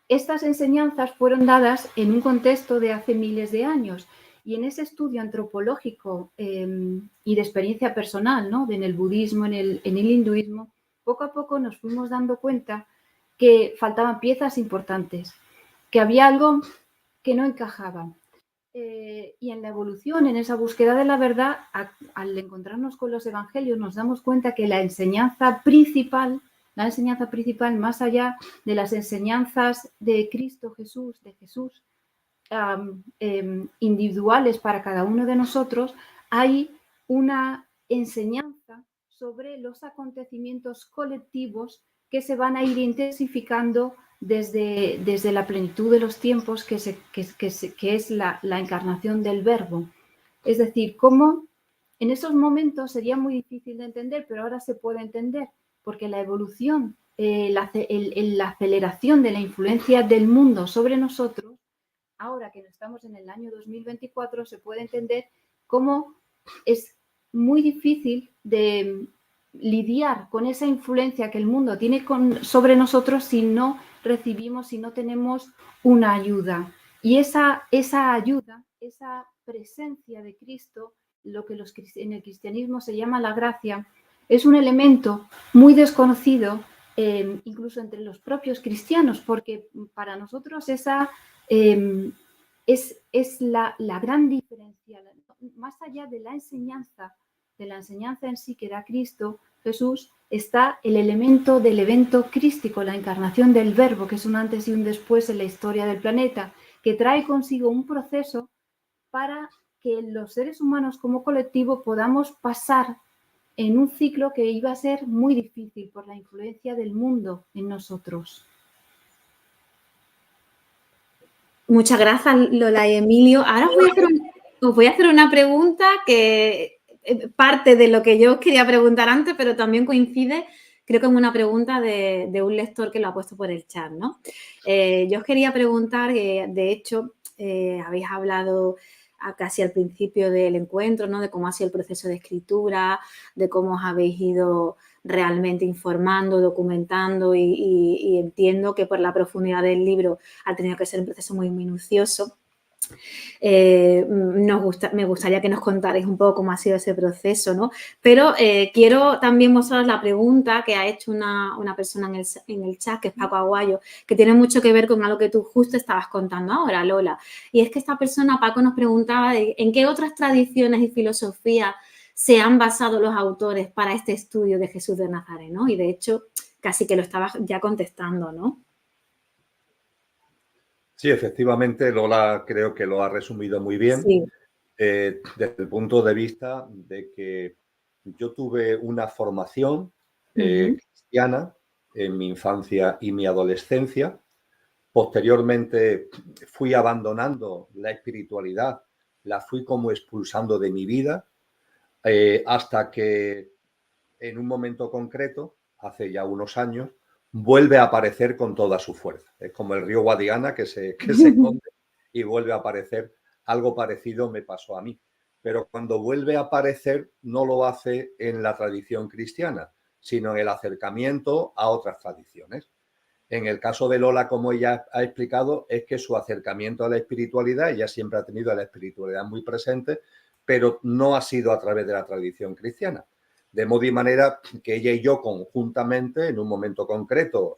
[SPEAKER 3] Estas enseñanzas fueron dadas en un contexto de hace miles de años, y en ese estudio antropológico y de experiencia personal, ¿no? En el budismo, en el hinduismo, poco a poco nos fuimos dando cuenta que faltaban piezas importantes, que había algo que no encajaba. Y en la evolución, en esa búsqueda de la verdad, al encontrarnos con los evangelios, nos damos cuenta que la enseñanza principal, más allá de las enseñanzas de Cristo Jesús, de Jesús, individuales para cada uno de nosotros, hay una enseñanza sobre los acontecimientos colectivos que se van a ir intensificando desde la plenitud de los tiempos, que es la encarnación del Verbo. Es decir, cómo en esos momentos sería muy difícil de entender, pero ahora se puede entender, porque la evolución, la aceleración de la influencia del mundo sobre nosotros, ahora que estamos en el año 2024, se puede entender cómo es muy difícil de lidiar con esa influencia que el mundo tiene sobre nosotros si no recibimos, si no tenemos una ayuda. Y esa ayuda, esa presencia de Cristo, lo que en el cristianismo se llama la gracia, es un elemento muy desconocido, incluso entre los propios cristianos, porque para nosotros esa es la gran diferencia, más allá de la enseñanza en sí que da Cristo Jesús, está el elemento del evento crístico, la encarnación del Verbo, que es un antes y un después en la historia del planeta, que trae consigo un proceso para que los seres humanos como colectivo podamos pasar en un ciclo que iba a ser muy difícil por la influencia del mundo en nosotros.
[SPEAKER 1] Muchas gracias, Lola y Emilio. Ahora os voy a hacer una pregunta que parte de lo que yo os quería preguntar antes, pero también coincide, creo que en una pregunta de un lector que lo ha puesto por el chat, ¿no? Yo os quería preguntar, de hecho, habéis hablado casi al principio del encuentro, ¿no? De cómo ha sido el proceso de escritura, de cómo os habéis ido realmente informando, documentando y entiendo que por la profundidad del libro ha tenido que ser un proceso muy minucioso. Me gustaría que nos contarais un poco cómo ha sido ese proceso, ¿no? Pero quiero también mostraros la pregunta que ha hecho una persona en el chat, que es Paco Aguayo, que tiene mucho que ver con algo que tú justo estabas contando ahora, Lola. Y es que esta persona, Paco, nos preguntaba en qué otras tradiciones y filosofías se han basado los autores para este estudio de Jesús de Nazaret, ¿no? Y de hecho, casi que lo estabas ya contestando, ¿no?
[SPEAKER 2] Sí, efectivamente, Lola creo que lo ha resumido muy bien.
[SPEAKER 1] Sí.
[SPEAKER 2] Desde el punto de vista de que yo tuve una formación cristiana en mi infancia y mi adolescencia. Posteriormente fui abandonando la espiritualidad, la fui como expulsando de mi vida, hasta que en un momento concreto, hace ya unos años, vuelve a aparecer con toda su fuerza. Es como el río Guadiana que se esconde y vuelve a aparecer. Algo parecido me pasó a mí. Pero cuando vuelve a aparecer no lo hace en la tradición cristiana, sino en el acercamiento a otras tradiciones. En el caso de Lola, como ella ha explicado, es que su acercamiento a la espiritualidad, ella siempre ha tenido la espiritualidad muy presente, pero no ha sido a través de la tradición cristiana. De modo y manera que ella y yo conjuntamente, en un momento concreto,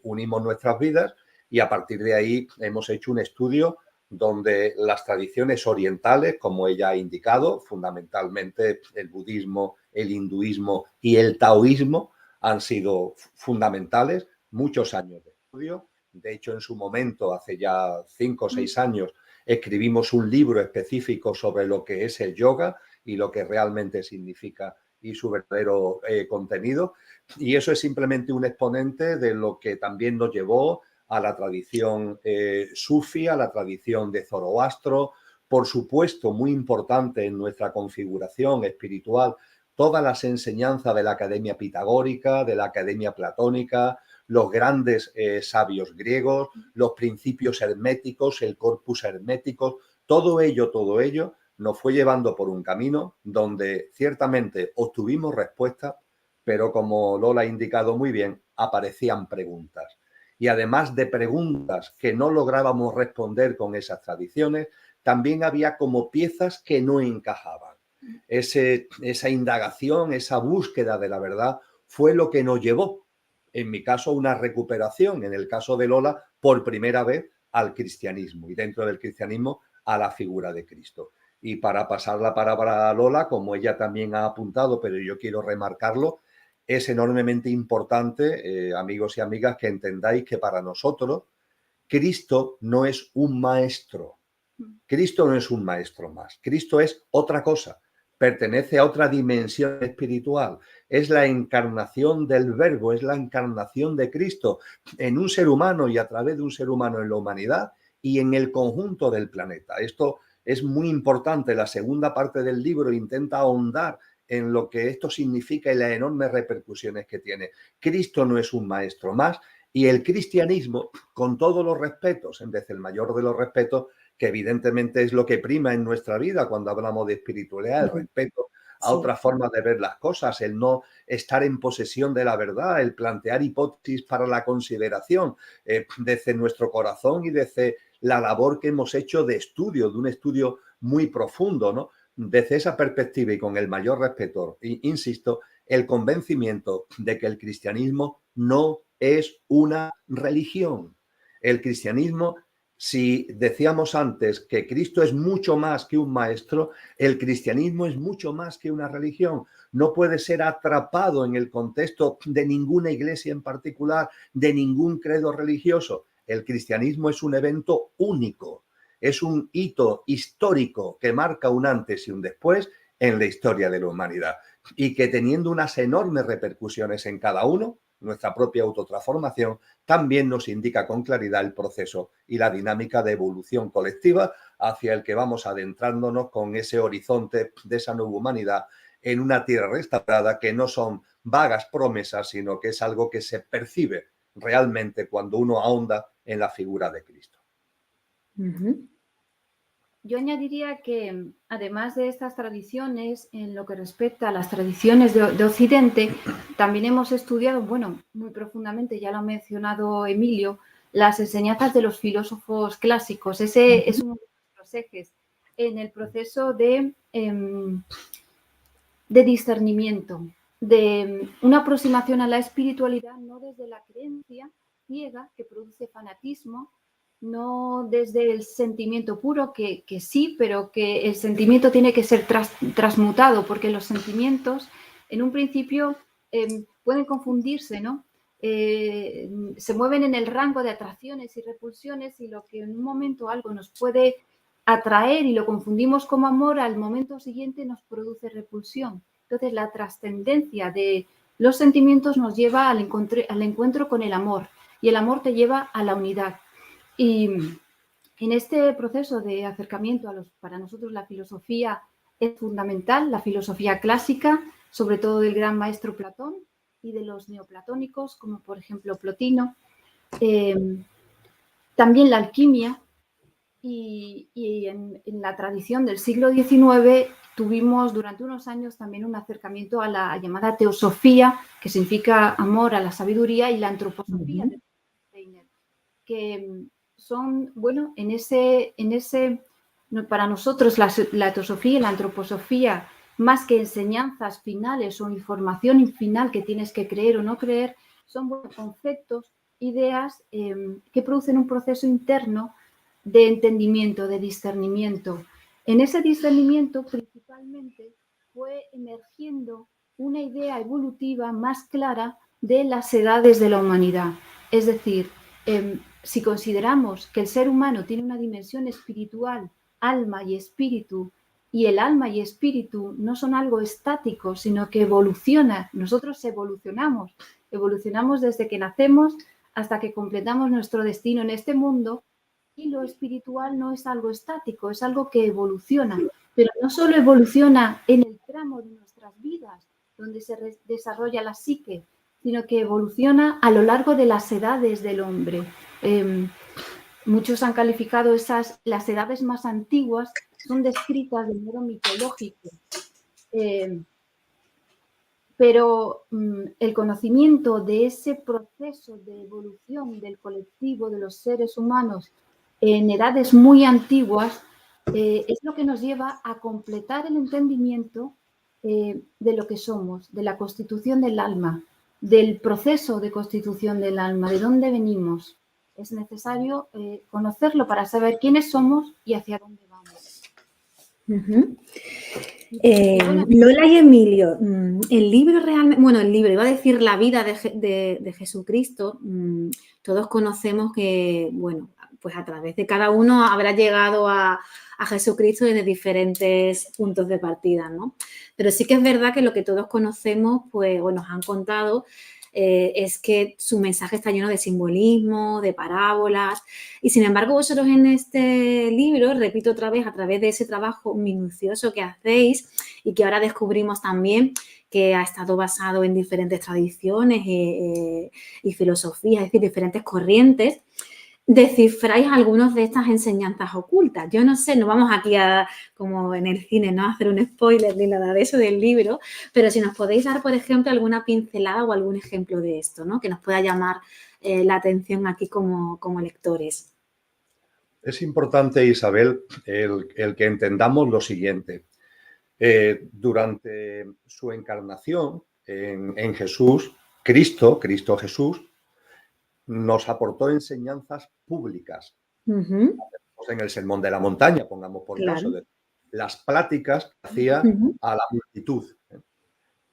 [SPEAKER 2] unimos nuestras vidas y a partir de ahí hemos hecho un estudio donde las tradiciones orientales, como ella ha indicado, fundamentalmente el budismo, el hinduismo y el taoísmo, han sido fundamentales, muchos años de estudio. De hecho, en su momento, hace ya 5 o 6 años, escribimos un libro específico sobre lo que es el yoga y lo que realmente significa y su verdadero contenido. Y eso es simplemente un exponente de lo que también nos llevó a la tradición sufi, a la tradición de Zoroastro, por supuesto, muy importante en nuestra configuración espiritual, todas las enseñanzas de la Academia Pitagórica, de la Academia Platónica, los grandes sabios griegos, los principios herméticos, el corpus hermético, todo ello nos fue llevando por un camino donde ciertamente obtuvimos respuestas, pero como Lola ha indicado muy bien, aparecían preguntas. Y además de preguntas que no lográbamos responder con esas tradiciones, también había como piezas que no encajaban. Esa indagación, esa búsqueda de la verdad fue lo que nos llevó, en mi caso, una recuperación, en el caso de Lola, por primera vez al cristianismo y dentro del cristianismo a la figura de Cristo. Y para pasar la palabra a Lola, como ella también ha apuntado, pero yo quiero remarcarlo, es enormemente importante, amigos y amigas, que entendáis que para nosotros Cristo no es un maestro. Cristo no es un maestro más. Cristo es otra cosa. Pertenece a otra dimensión espiritual. Es la encarnación del Verbo, es la encarnación de Cristo en un ser humano y a través de un ser humano en la humanidad y en el conjunto del planeta. Esto es muy importante. La segunda parte del libro intenta ahondar en lo que esto significa y las enormes repercusiones que tiene. Cristo no es un maestro más y el cristianismo, con todos los respetos, en vez del mayor de los respetos, que evidentemente es lo que prima en nuestra vida cuando hablamos de espiritualidad, el respeto a otras formas de ver las cosas, el no estar en posesión de la verdad, el plantear hipótesis para la consideración desde nuestro corazón y desde la labor que hemos hecho de estudio, de un estudio muy profundo, ¿no? Desde esa perspectiva y con el mayor respeto, insisto, el convencimiento de que el cristianismo no es una religión. El cristianismo Si decíamos antes que Cristo es mucho más que un maestro, el cristianismo es mucho más que una religión. No puede ser atrapado en el contexto de ninguna iglesia en particular, de ningún credo religioso. El cristianismo es un evento único, es un hito histórico que marca un antes y un después en la historia de la humanidad y que teniendo unas enormes repercusiones en cada uno, nuestra propia autotransformación, también nos indica con claridad el proceso y la dinámica de evolución colectiva hacia el que vamos adentrándonos con ese horizonte de esa nueva humanidad en una tierra restaurada que no son vagas promesas, sino que es algo que se percibe realmente cuando uno ahonda en la figura de Cristo.
[SPEAKER 3] Yo añadiría que, además de estas tradiciones, en lo que respecta a las tradiciones de Occidente, también hemos estudiado, bueno, muy profundamente, ya lo ha mencionado Emilio, las enseñanzas de los filósofos clásicos. Ese es uno de nuestros ejes en el proceso de discernimiento, de una aproximación a la espiritualidad no desde la creencia ciega que produce fanatismo, no desde el sentimiento puro, que sí, pero que el sentimiento tiene que ser transmutado, porque los sentimientos en un principio pueden confundirse, ¿no? Se mueven en el rango de atracciones y repulsiones, y lo que en un momento algo nos puede atraer y lo confundimos como amor, al momento siguiente nos produce repulsión. Entonces, la trascendencia de los sentimientos nos lleva al encuentro con el amor, y el amor te lleva a la unidad. Y en este proceso de acercamiento para nosotros la filosofía es fundamental, la filosofía clásica, sobre todo del gran maestro Platón y de los neoplatónicos, como por ejemplo Plotino. También la alquimia, y en la tradición del siglo XIX tuvimos durante unos años también un acercamiento a la llamada teosofía, que significa amor a la sabiduría, y la antroposofía de Steiner, que son, bueno, para nosotros la teosofía y la antroposofía, más que enseñanzas finales o información final que tienes que creer o no creer, son buenos conceptos, ideas que producen un proceso interno de entendimiento, de discernimiento. En ese discernimiento principalmente fue emergiendo una idea evolutiva más clara de las edades de la humanidad. Es decir, si consideramos que el ser humano tiene una dimensión espiritual, alma y espíritu, y el alma y espíritu no son algo estático, sino que evoluciona. Nosotros evolucionamos desde que nacemos hasta que completamos nuestro destino en este mundo, y lo espiritual no es algo estático, es algo que evoluciona, pero no solo evoluciona en el tramo de nuestras vidas, donde se desarrolla la psique, sino que evoluciona a lo largo de las edades del hombre. Muchos han calificado las edades más antiguas, son descritas de modo mitológico. Pero el conocimiento de ese proceso de evolución del colectivo de los seres humanos en edades muy antiguas es lo que nos lleva a completar el entendimiento de lo que somos, de la constitución del alma, del proceso de constitución del alma, de dónde venimos. Es necesario conocerlo para saber quiénes somos y hacia dónde vamos.
[SPEAKER 1] Lola y Emilio, el libro realmente, bueno, el libro, iba a decir la vida de Jesucristo, todos conocemos que, bueno, pues a través de cada uno habrá llegado a Jesucristo desde diferentes puntos de partida, ¿no? Pero sí que es verdad que lo que todos conocemos, pues, o nos han contado, es que su mensaje está lleno de simbolismo, de parábolas, y sin embargo vosotros en este libro, repito otra vez, a través de ese trabajo minucioso que hacéis y que ahora descubrimos también que ha estado basado en diferentes tradiciones y filosofías, es decir, diferentes corrientes, descifráis algunas de estas enseñanzas ocultas. Yo no sé, no vamos aquí a, como en el cine, ¿no?, a hacer un spoiler ni nada de eso del libro, pero si nos podéis dar, por ejemplo, alguna pincelada o algún ejemplo de esto, ¿no?, que nos pueda llamar la atención aquí como lectores.
[SPEAKER 2] Es importante, Isabel, el que entendamos lo siguiente. Durante su encarnación en Jesús, Cristo Jesús, nos aportó enseñanzas públicas
[SPEAKER 1] Ujú.
[SPEAKER 2] En el Sermón de la Montaña, pongamos por caso,
[SPEAKER 1] Claro.
[SPEAKER 2] de las pláticas que hacía
[SPEAKER 1] Ujú.
[SPEAKER 2] a la multitud.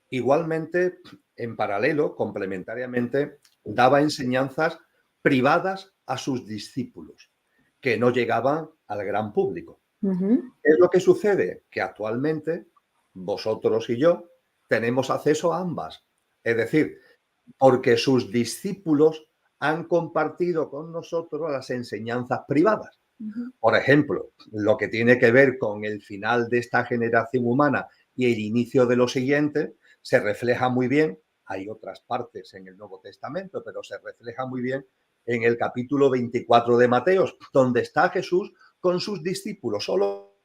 [SPEAKER 2] Igualmente, en paralelo, complementariamente, daba enseñanzas privadas a sus discípulos, que no llegaban al gran público.
[SPEAKER 1] Ujú.
[SPEAKER 2] ¿Qué es lo que sucede? Que actualmente vosotros y yo tenemos acceso a ambas. Es decir, porque sus discípulos han compartido con nosotros las enseñanzas privadas.
[SPEAKER 1] Ujú.
[SPEAKER 2] Por ejemplo, lo que tiene que ver con el final de esta generación humana y el inicio de lo siguiente, se refleja muy bien, hay otras partes en el Nuevo Testamento, pero se refleja muy bien en el capítulo 24 de Mateos, donde está Jesús con sus discípulos, solo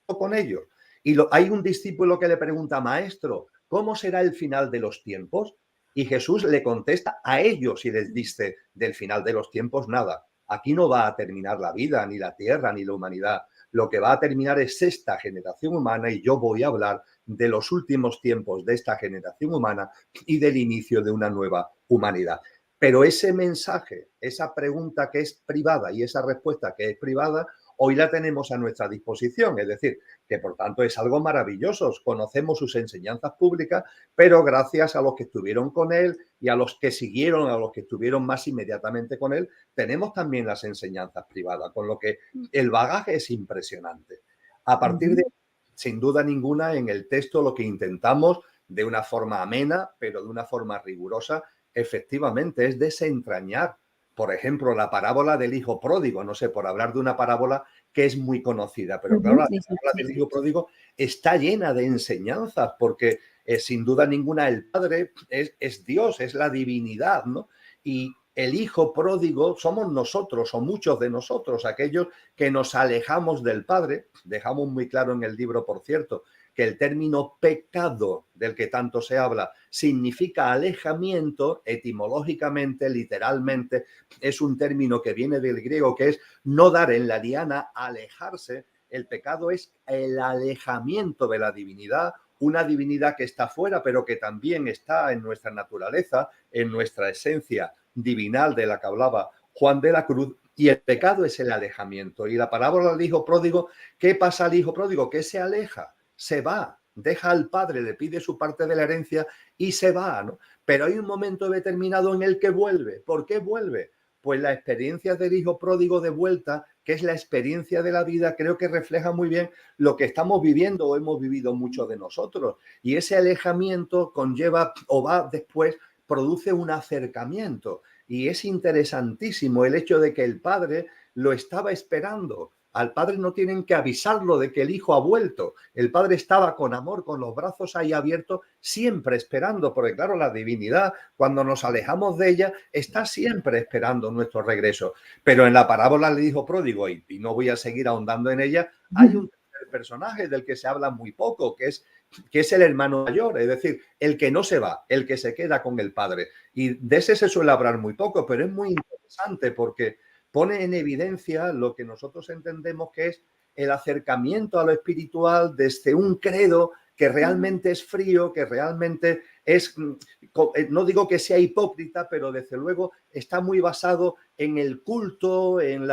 [SPEAKER 2] con ellos. Y hay un discípulo que le pregunta, maestro, ¿cómo será el final de los tiempos? Y Jesús le contesta a ellos y les dice, del final de los tiempos nada. Aquí no va a terminar la vida, ni la tierra, ni la humanidad. Lo que va a terminar es esta generación humana y yo voy a hablar de los últimos tiempos de esta generación humana y del inicio de una nueva humanidad. Pero ese mensaje, esa pregunta que es privada y esa respuesta que es privada, hoy la tenemos a nuestra disposición. Es decir, que por tanto es algo maravilloso. Conocemos sus enseñanzas públicas, pero gracias a los que estuvieron con él y a los que siguieron, a los que estuvieron más inmediatamente con él, tenemos también las enseñanzas privadas, con lo que el bagaje es impresionante. A partir de, sin duda ninguna, en el texto lo que intentamos de una forma amena, pero de una forma rigurosa, efectivamente es desentrañar, por ejemplo, la parábola del hijo pródigo, no sé, por hablar de una parábola que es muy conocida, pero claro, la
[SPEAKER 1] Sí, sí,
[SPEAKER 2] parábola del hijo pródigo está llena de enseñanzas, porque sin duda ninguna el Padre es Dios, es la divinidad, ¿no? Y el hijo pródigo somos nosotros o muchos de nosotros, aquellos que nos alejamos del Padre. Dejamos muy claro en el libro, por cierto, que el término pecado del que tanto se habla significa alejamiento, etimológicamente, literalmente, es un término que viene del griego, que es no dar en la diana, alejarse. El pecado es el alejamiento de la divinidad, una divinidad que está fuera, pero que también está en nuestra naturaleza, en nuestra esencia divinal de la que hablaba Juan de la Cruz, y el pecado es el alejamiento. Y la parábola del hijo pródigo, ¿qué pasa al hijo pródigo? Que se aleja, se va, deja al padre, le pide su parte de la herencia y se va, ¿no? Pero hay un momento determinado en el que vuelve. ¿Por qué vuelve? Pues la experiencia del hijo pródigo de vuelta, que es la experiencia de la vida, creo que refleja muy bien lo que estamos viviendo o hemos vivido muchos de nosotros. Y ese alejamiento conlleva o va después, produce un acercamiento. Y es interesantísimo el hecho de que el padre lo estaba esperando. Al padre no tienen que avisarlo de que el hijo ha vuelto. El padre estaba con amor, con los brazos ahí abiertos, siempre esperando, porque claro, la divinidad, cuando nos alejamos de ella, está siempre esperando nuestro regreso. Pero en la parábola del hijo pródigo, y no voy a seguir ahondando en ella, hay un tercer personaje del que se habla muy poco, que es el hermano mayor, es decir, el que no se va, el que se queda con el padre. Y de ese se suele hablar muy poco, pero es muy interesante porque pone en evidencia lo que nosotros entendemos que es el acercamiento a lo espiritual desde un credo que realmente es frío, que realmente es, no digo que sea hipócrita, pero desde luego está muy basado en el culto, en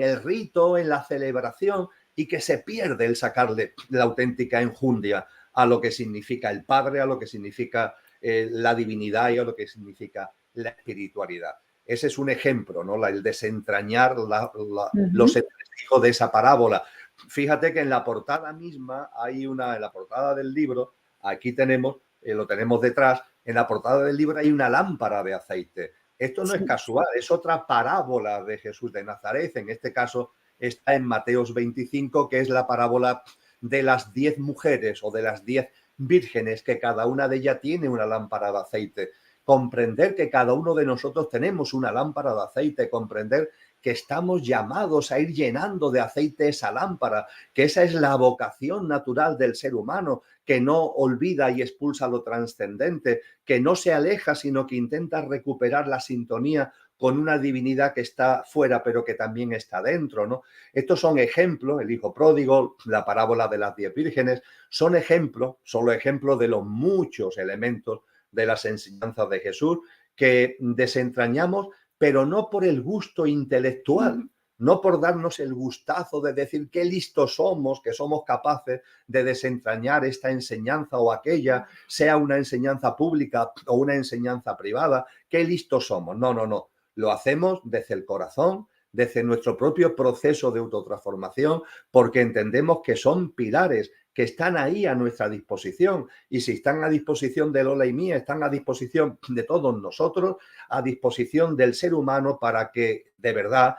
[SPEAKER 2] el rito, en la celebración, y que se pierde el sacarle la auténtica enjundia a lo que significa el Padre, a lo que significa la divinidad y a lo que significa la espiritualidad. Ese es un ejemplo, ¿no? El desentrañar los entresijos de esa parábola. Fíjate que en la portada misma en la portada del libro, aquí tenemos, lo tenemos detrás, en la portada del libro hay una lámpara de aceite. Esto no es casual, es otra parábola de Jesús de Nazaret. En este caso está en Mateos 25, que es la parábola de las 10 mujeres o de las 10 vírgenes, que cada una de ellas tiene una lámpara de aceite. Comprender que cada uno de nosotros tenemos una lámpara de aceite, comprender que estamos llamados a ir llenando de aceite esa lámpara, que esa es la vocación natural del ser humano, que no olvida y expulsa lo trascendente, que no se aleja, sino que intenta recuperar la sintonía con una divinidad que está fuera, pero que también está dentro, ¿no? Estos son ejemplos, el hijo pródigo, la parábola de las 10 vírgenes, son ejemplos, solo ejemplos de los muchos elementos de las enseñanzas de Jesús que desentrañamos, pero no por el gusto intelectual, no por darnos el gustazo de decir qué listos somos, que somos capaces de desentrañar esta enseñanza o aquella, sea una enseñanza pública o una enseñanza privada, qué listos somos. No, no, no. Lo hacemos desde el corazón, desde nuestro propio proceso de autotransformación, porque entendemos que son pilares que están ahí a nuestra disposición. Y si están a disposición de Lola y mía, están a disposición de todos nosotros, a disposición del ser humano para que de verdad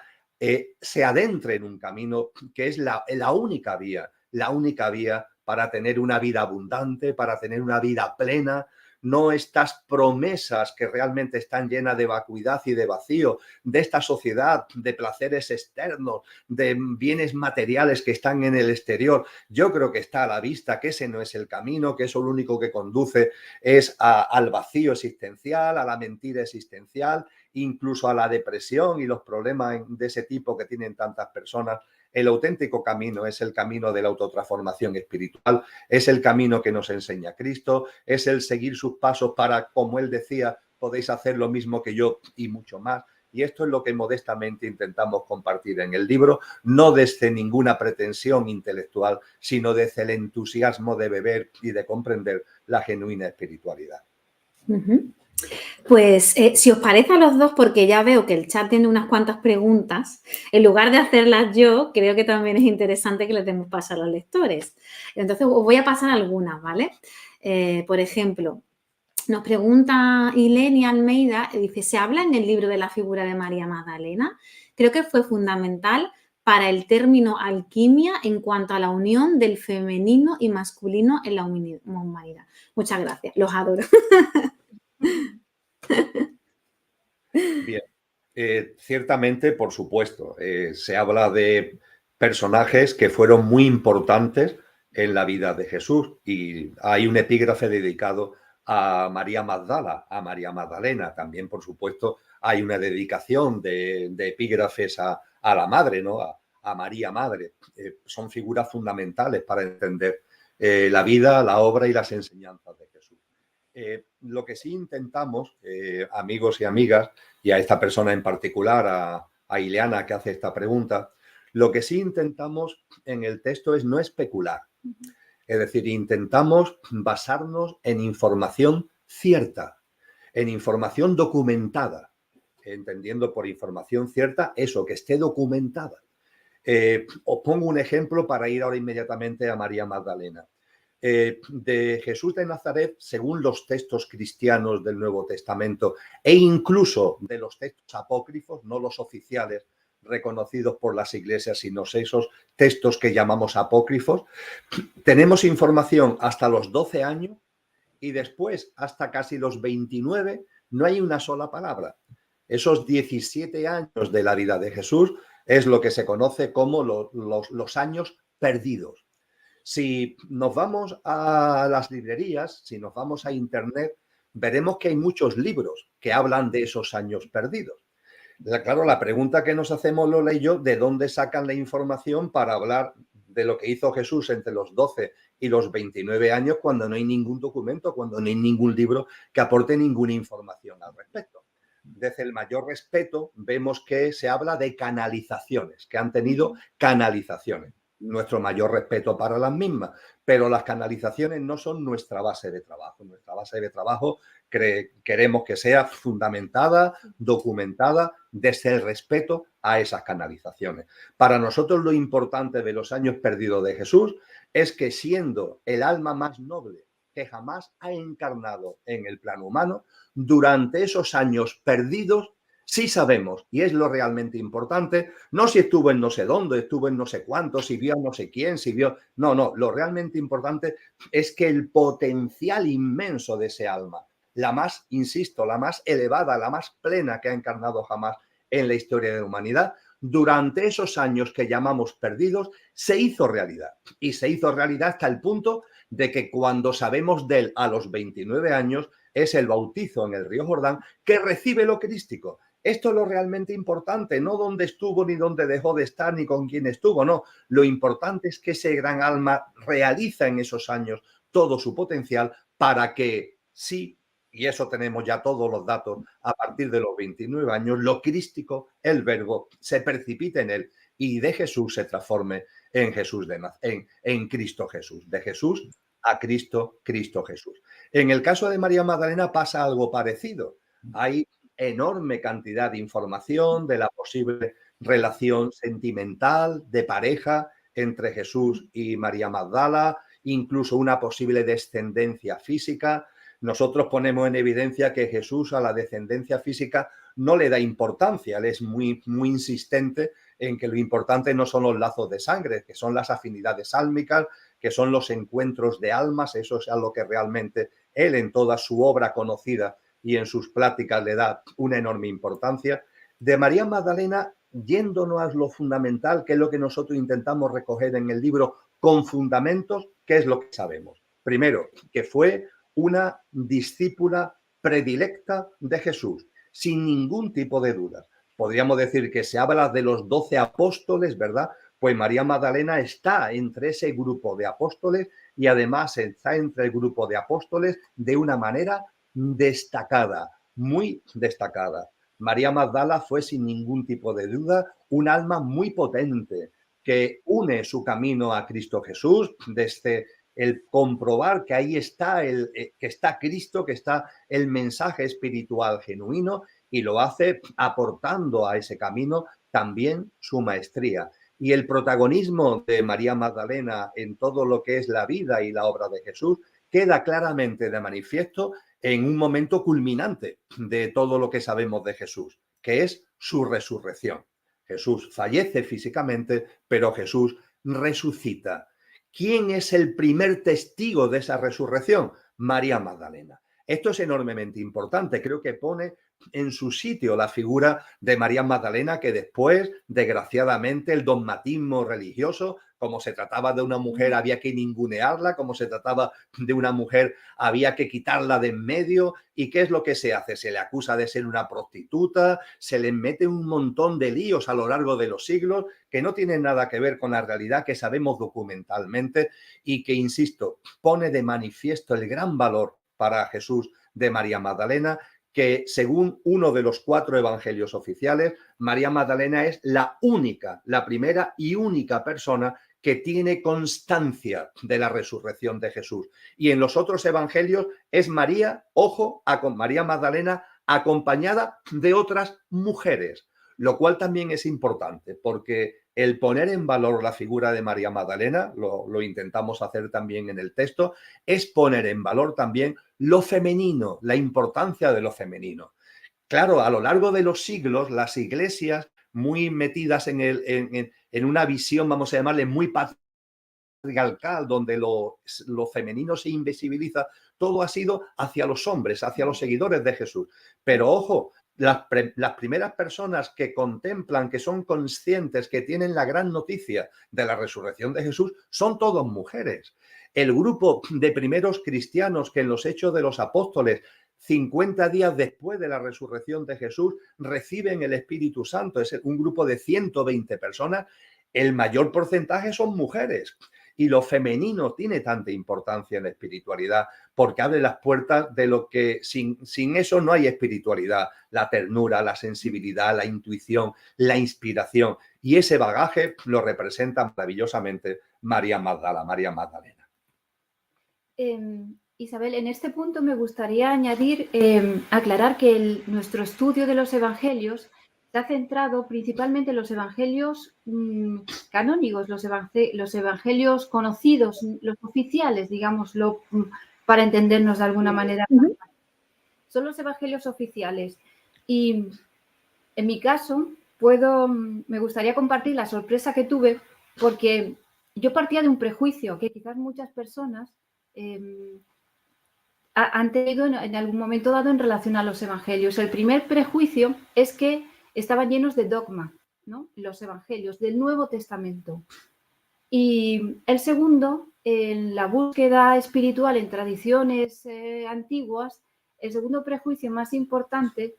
[SPEAKER 2] se adentre en un camino que es la única vía para tener una vida abundante, para tener una vida plena. No estas promesas que realmente están llenas de vacuidad y de vacío, de esta sociedad, de placeres externos, de bienes materiales que están en el exterior. Yo creo que está a la vista que ese no es el camino, que eso lo único que conduce es al vacío existencial, a la mentira existencial, incluso a la depresión y los problemas de ese tipo que tienen tantas personas. El auténtico camino es el camino de la autotransformación espiritual, es el camino que nos enseña Cristo, es el seguir sus pasos para, como él decía, podéis hacer lo mismo que yo y mucho más. Y esto es lo que modestamente intentamos compartir en el libro, no desde ninguna pretensión intelectual, sino desde el entusiasmo de beber y de comprender la genuina espiritualidad.
[SPEAKER 1] Pues si os parece a los dos, porque ya veo que el chat tiene unas cuantas preguntas, en lugar de hacerlas yo, creo que también es interesante que les demos paso a los lectores. Entonces os voy a pasar algunas, ¿vale? Por ejemplo, nos pregunta Ilenia Almeida, dice, ¿se habla en el libro de la figura de María Magdalena? Creo que fue fundamental para el término alquimia en cuanto a la unión del femenino y masculino en la humanidad. Muchas gracias, los adoro.
[SPEAKER 2] Bien, ciertamente, por supuesto, se habla de personajes que fueron muy importantes en la vida de Jesús y hay un epígrafe dedicado a María Magdala, a María Magdalena. También, por supuesto, hay una dedicación de epígrafes a la madre, ¿no? A María Madre. Son figuras fundamentales para entender la vida, la obra y las enseñanzas de Jesús. Lo que sí intentamos, amigos y amigas, y a esta persona en particular, a Ileana que hace esta pregunta, lo que sí intentamos en el texto es no especular. Es decir, intentamos basarnos en información cierta, en información documentada, entendiendo por información cierta eso, que esté documentada. Os pongo un ejemplo para ir ahora inmediatamente a María Magdalena. De Jesús de Nazaret, según los textos cristianos del Nuevo Testamento e incluso de los textos apócrifos, no los oficiales reconocidos por las iglesias, sino esos textos que llamamos apócrifos, tenemos información hasta los 12 años y después hasta casi los 29 no hay una sola palabra. Esos 17 años de la vida de Jesús es lo que se conoce como los años perdidos. Si nos vamos a las librerías, si nos vamos a internet, veremos que hay muchos libros que hablan de esos años perdidos. Claro, la pregunta que nos hacemos Lola y yo, ¿de dónde sacan la información para hablar de lo que hizo Jesús entre los 12 y los 29 años cuando no hay ningún documento, cuando no hay ningún libro que aporte ninguna información al respecto? Desde el mayor respeto vemos que se habla de canalizaciones, que han tenido canalizaciones. Nuestro mayor respeto para las mismas, pero las canalizaciones no son nuestra base de trabajo. Nuestra base de trabajo queremos que sea fundamentada, documentada desde el respeto a esas canalizaciones. Para nosotros lo importante de los años perdidos de Jesús es que siendo el alma más noble que jamás ha encarnado en el plano humano, durante esos años perdidos sí sabemos, y es lo realmente importante, no si estuvo en no sé dónde, estuvo en no sé cuánto, si vio a no sé quién, si vio... No, lo realmente importante es que el potencial inmenso de ese alma, la más, insisto, la más elevada, la más plena que ha encarnado jamás en la historia de la humanidad, durante esos años que llamamos perdidos, se hizo realidad. Y se hizo realidad hasta el punto de que cuando sabemos de él a los 29 años, es el bautizo en el río Jordán que recibe lo crístico. Esto es lo realmente importante, no dónde estuvo, ni dónde dejó de estar, ni con quién estuvo, no. Lo importante es que ese gran alma realiza en esos años todo su potencial para que sí y eso tenemos ya todos los datos, a partir de los 29 años, lo crístico, el verbo, se precipita en él y de Jesús se transforme en Jesús en Cristo Jesús. De Jesús a Cristo, Cristo Jesús. En el caso de María Magdalena pasa algo parecido. Hay enorme cantidad de información de la posible relación sentimental, de pareja entre Jesús y María Magdala, incluso una posible descendencia física. Nosotros ponemos en evidencia que Jesús a la descendencia física no le da importancia, él es muy, muy insistente en que lo importante no son los lazos de sangre, que son las afinidades álmicas, que son los encuentros de almas, eso es a lo que realmente él en toda su obra conocida y en sus pláticas le da una enorme importancia. De María Magdalena, yéndonos a lo fundamental, que es lo que nosotros intentamos recoger en el libro con fundamentos, ¿qué es lo que sabemos? Primero, que fue una discípula predilecta de Jesús, sin ningún tipo de duda. Podríamos decir que se habla de los 12 apóstoles, ¿verdad? Pues María Magdalena está entre ese grupo de apóstoles y además está entre el grupo de apóstoles de una manera destacada, muy destacada. María Magdala fue sin ningún tipo de duda un alma muy potente que une su camino a Cristo Jesús desde el comprobar que ahí está, que está Cristo, que está el mensaje espiritual genuino y lo hace aportando a ese camino también su maestría. Y el protagonismo de María Magdalena en todo lo que es la vida y la obra de Jesús queda claramente de manifiesto en un momento culminante de todo lo que sabemos de Jesús, que es su resurrección. Jesús fallece físicamente, pero Jesús resucita. ¿Quién es el primer testigo de esa resurrección? María Magdalena. Esto es enormemente importante. Creo que pone en su sitio la figura de María Magdalena, que después, desgraciadamente, el dogmatismo religioso, como se trataba de una mujer había que ningunearla, como se trataba de una mujer había que quitarla de en medio. ¿Y qué es lo que se hace? Se le acusa de ser una prostituta, se le mete un montón de líos a lo largo de los siglos que no tienen nada que ver con la realidad que sabemos documentalmente y que, insisto, pone de manifiesto el gran valor para Jesús de María Magdalena, que según uno de los 4 evangelios oficiales, María Magdalena es la única, la primera y única persona que tiene constancia de la resurrección de Jesús. Y en los otros evangelios es María, ojo, María Magdalena acompañada de otras mujeres, lo cual también es importante porque el poner en valor la figura de María Magdalena, lo intentamos hacer también en el texto, es poner en valor también lo femenino, la importancia de lo femenino. Claro, a lo largo de los siglos, las iglesias muy metidas en una visión, vamos a llamarle, muy patriarcal, donde lo femenino se invisibiliza, todo ha sido hacia los hombres, hacia los seguidores de Jesús. Pero ojo, las primeras personas que contemplan, que son conscientes, que tienen la gran noticia de la resurrección de Jesús, son todos mujeres. El grupo de primeros cristianos que en los Hechos de los Apóstoles, 50 días después de la resurrección de Jesús, reciben el Espíritu Santo, es un grupo de 120 personas, el mayor porcentaje son mujeres. Y lo femenino tiene tanta importancia en la espiritualidad porque abre las puertas de lo que sin eso no hay espiritualidad, la ternura, la sensibilidad, la intuición, la inspiración. Y ese bagaje lo representa maravillosamente María Magdalena.
[SPEAKER 3] Isabel, en este punto me gustaría añadir, aclarar que nuestro estudio de los evangelios se ha centrado principalmente en los evangelios canónigos, los evangelios conocidos, los oficiales, digámoslo, para entendernos de alguna manera. Son los evangelios oficiales. Y en mi caso, me gustaría compartir la sorpresa que tuve porque yo partía de un prejuicio que quizás muchas personas han tenido en algún momento dado en relación a los evangelios. El primer prejuicio es que estaban llenos de dogma, ¿no? Los evangelios del Nuevo Testamento. Y el segundo, en la búsqueda espiritual en tradiciones antiguas, el segundo prejuicio más importante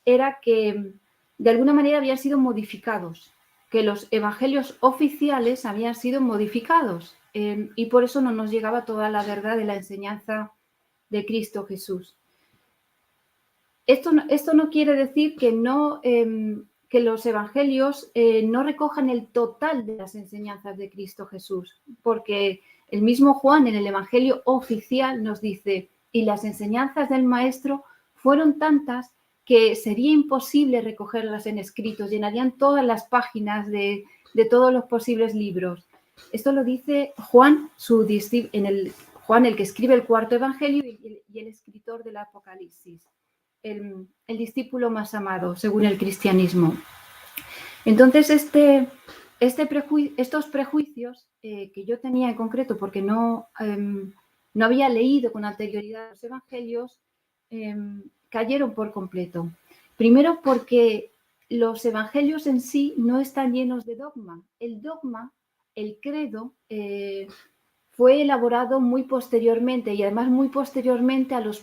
[SPEAKER 3] era que de alguna manera habían sido modificados, que los evangelios oficiales habían sido modificados y por eso no nos llegaba toda la verdad de la enseñanza de Cristo Jesús. Esto no quiere decir que que los evangelios no recojan el total de las enseñanzas de Cristo Jesús, porque el mismo Juan en el evangelio oficial nos dice: y las enseñanzas del maestro fueron tantas que sería imposible recogerlas en escritos, llenarían todas las páginas de todos los posibles libros. Esto lo dice Juan, Juan, el que escribe el cuarto evangelio y el escritor del Apocalipsis. El discípulo más amado, según el cristianismo. Entonces, estos prejuicios que yo tenía en concreto, porque no había leído con anterioridad los evangelios, cayeron por completo. Primero porque los evangelios en sí no están llenos de dogma. El dogma, el credo, fue elaborado muy posteriormente, y además muy posteriormente a los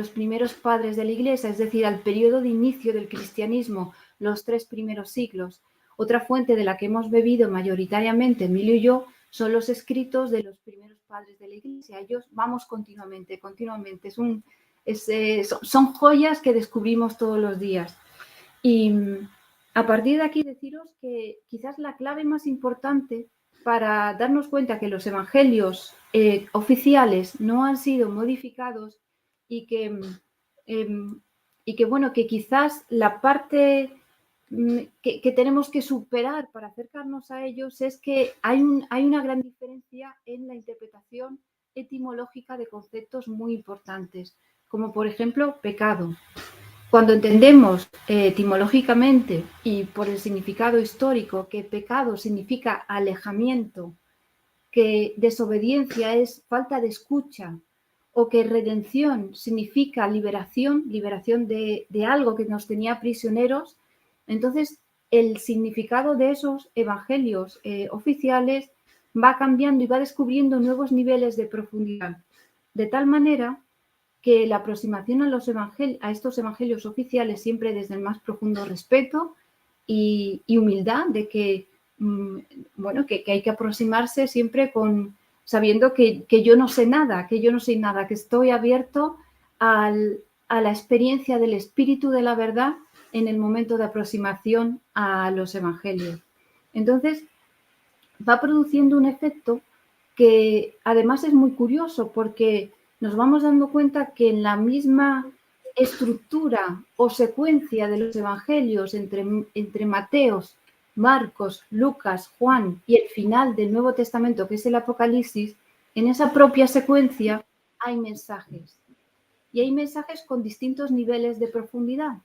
[SPEAKER 3] primeros padres de la Iglesia, es decir, al periodo de inicio del cristianismo, los 3 primeros siglos. Otra fuente de la que hemos bebido mayoritariamente Emilio y yo son los escritos de los primeros padres de la Iglesia. Ellos vamos continuamente. Son joyas que descubrimos todos los días. Y a partir de aquí deciros que quizás la clave más importante para darnos cuenta que los evangelios oficiales no han sido modificados y que quizás la parte que tenemos que superar para acercarnos a ellos es que hay una gran diferencia en la interpretación etimológica de conceptos muy importantes, como por ejemplo pecado. Cuando entendemos etimológicamente y por el significado histórico que pecado significa alejamiento, que desobediencia es falta de escucha, o que redención significa liberación de algo que nos tenía prisioneros, entonces el significado de esos evangelios oficiales va cambiando y va descubriendo nuevos niveles de profundidad, de tal manera que la aproximación a estos evangelios oficiales siempre desde el más profundo respeto y humildad de que, que hay que aproximarse siempre sabiendo que yo no sé nada, que estoy abierto a la experiencia del espíritu de la verdad en el momento de aproximación a los evangelios. Entonces, va produciendo un efecto que además es muy curioso, porque nos vamos dando cuenta que en la misma estructura o secuencia de los evangelios entre Mateos, Marcos, Lucas, Juan y el final del Nuevo Testamento, que es el Apocalipsis, en esa propia secuencia hay mensajes. Y hay mensajes con distintos niveles de profundidad.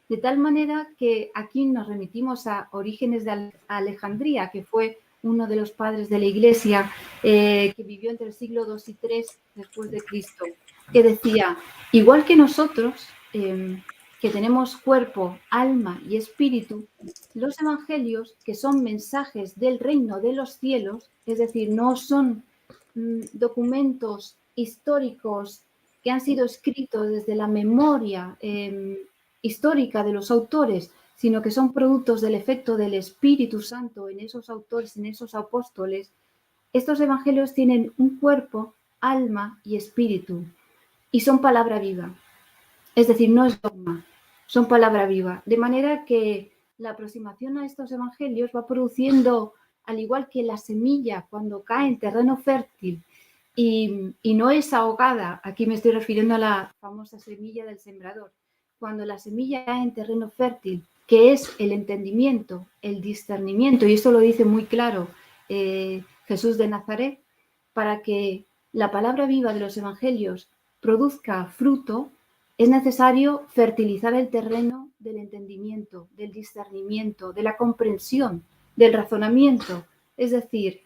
[SPEAKER 3] De tal manera que aquí nos remitimos a Orígenes de Alejandría, que fue uno de los padres de la Iglesia, que vivió entre el siglo II y III después de Cristo, que decía: igual que nosotros, que tenemos cuerpo, alma y espíritu, los evangelios, que son mensajes del reino de los cielos, es decir, no son documentos históricos que han sido escritos desde la memoria histórica de los autores, sino que son productos del efecto del Espíritu Santo en esos autores, en esos apóstoles. Estos evangelios tienen un cuerpo, alma y espíritu, y son palabra viva. Es decir, no es dogma, son palabra viva. De manera que la aproximación a estos evangelios va produciendo, al igual que la semilla cuando cae en terreno fértil y no es ahogada, aquí me estoy refiriendo a la famosa semilla del sembrador, cuando la semilla cae en terreno fértil, que es el entendimiento, el discernimiento, y esto lo dice muy claro Jesús de Nazaret, para que la palabra viva de los evangelios produzca fruto, es necesario fertilizar el terreno del entendimiento, del discernimiento, de la comprensión, del razonamiento, es decir,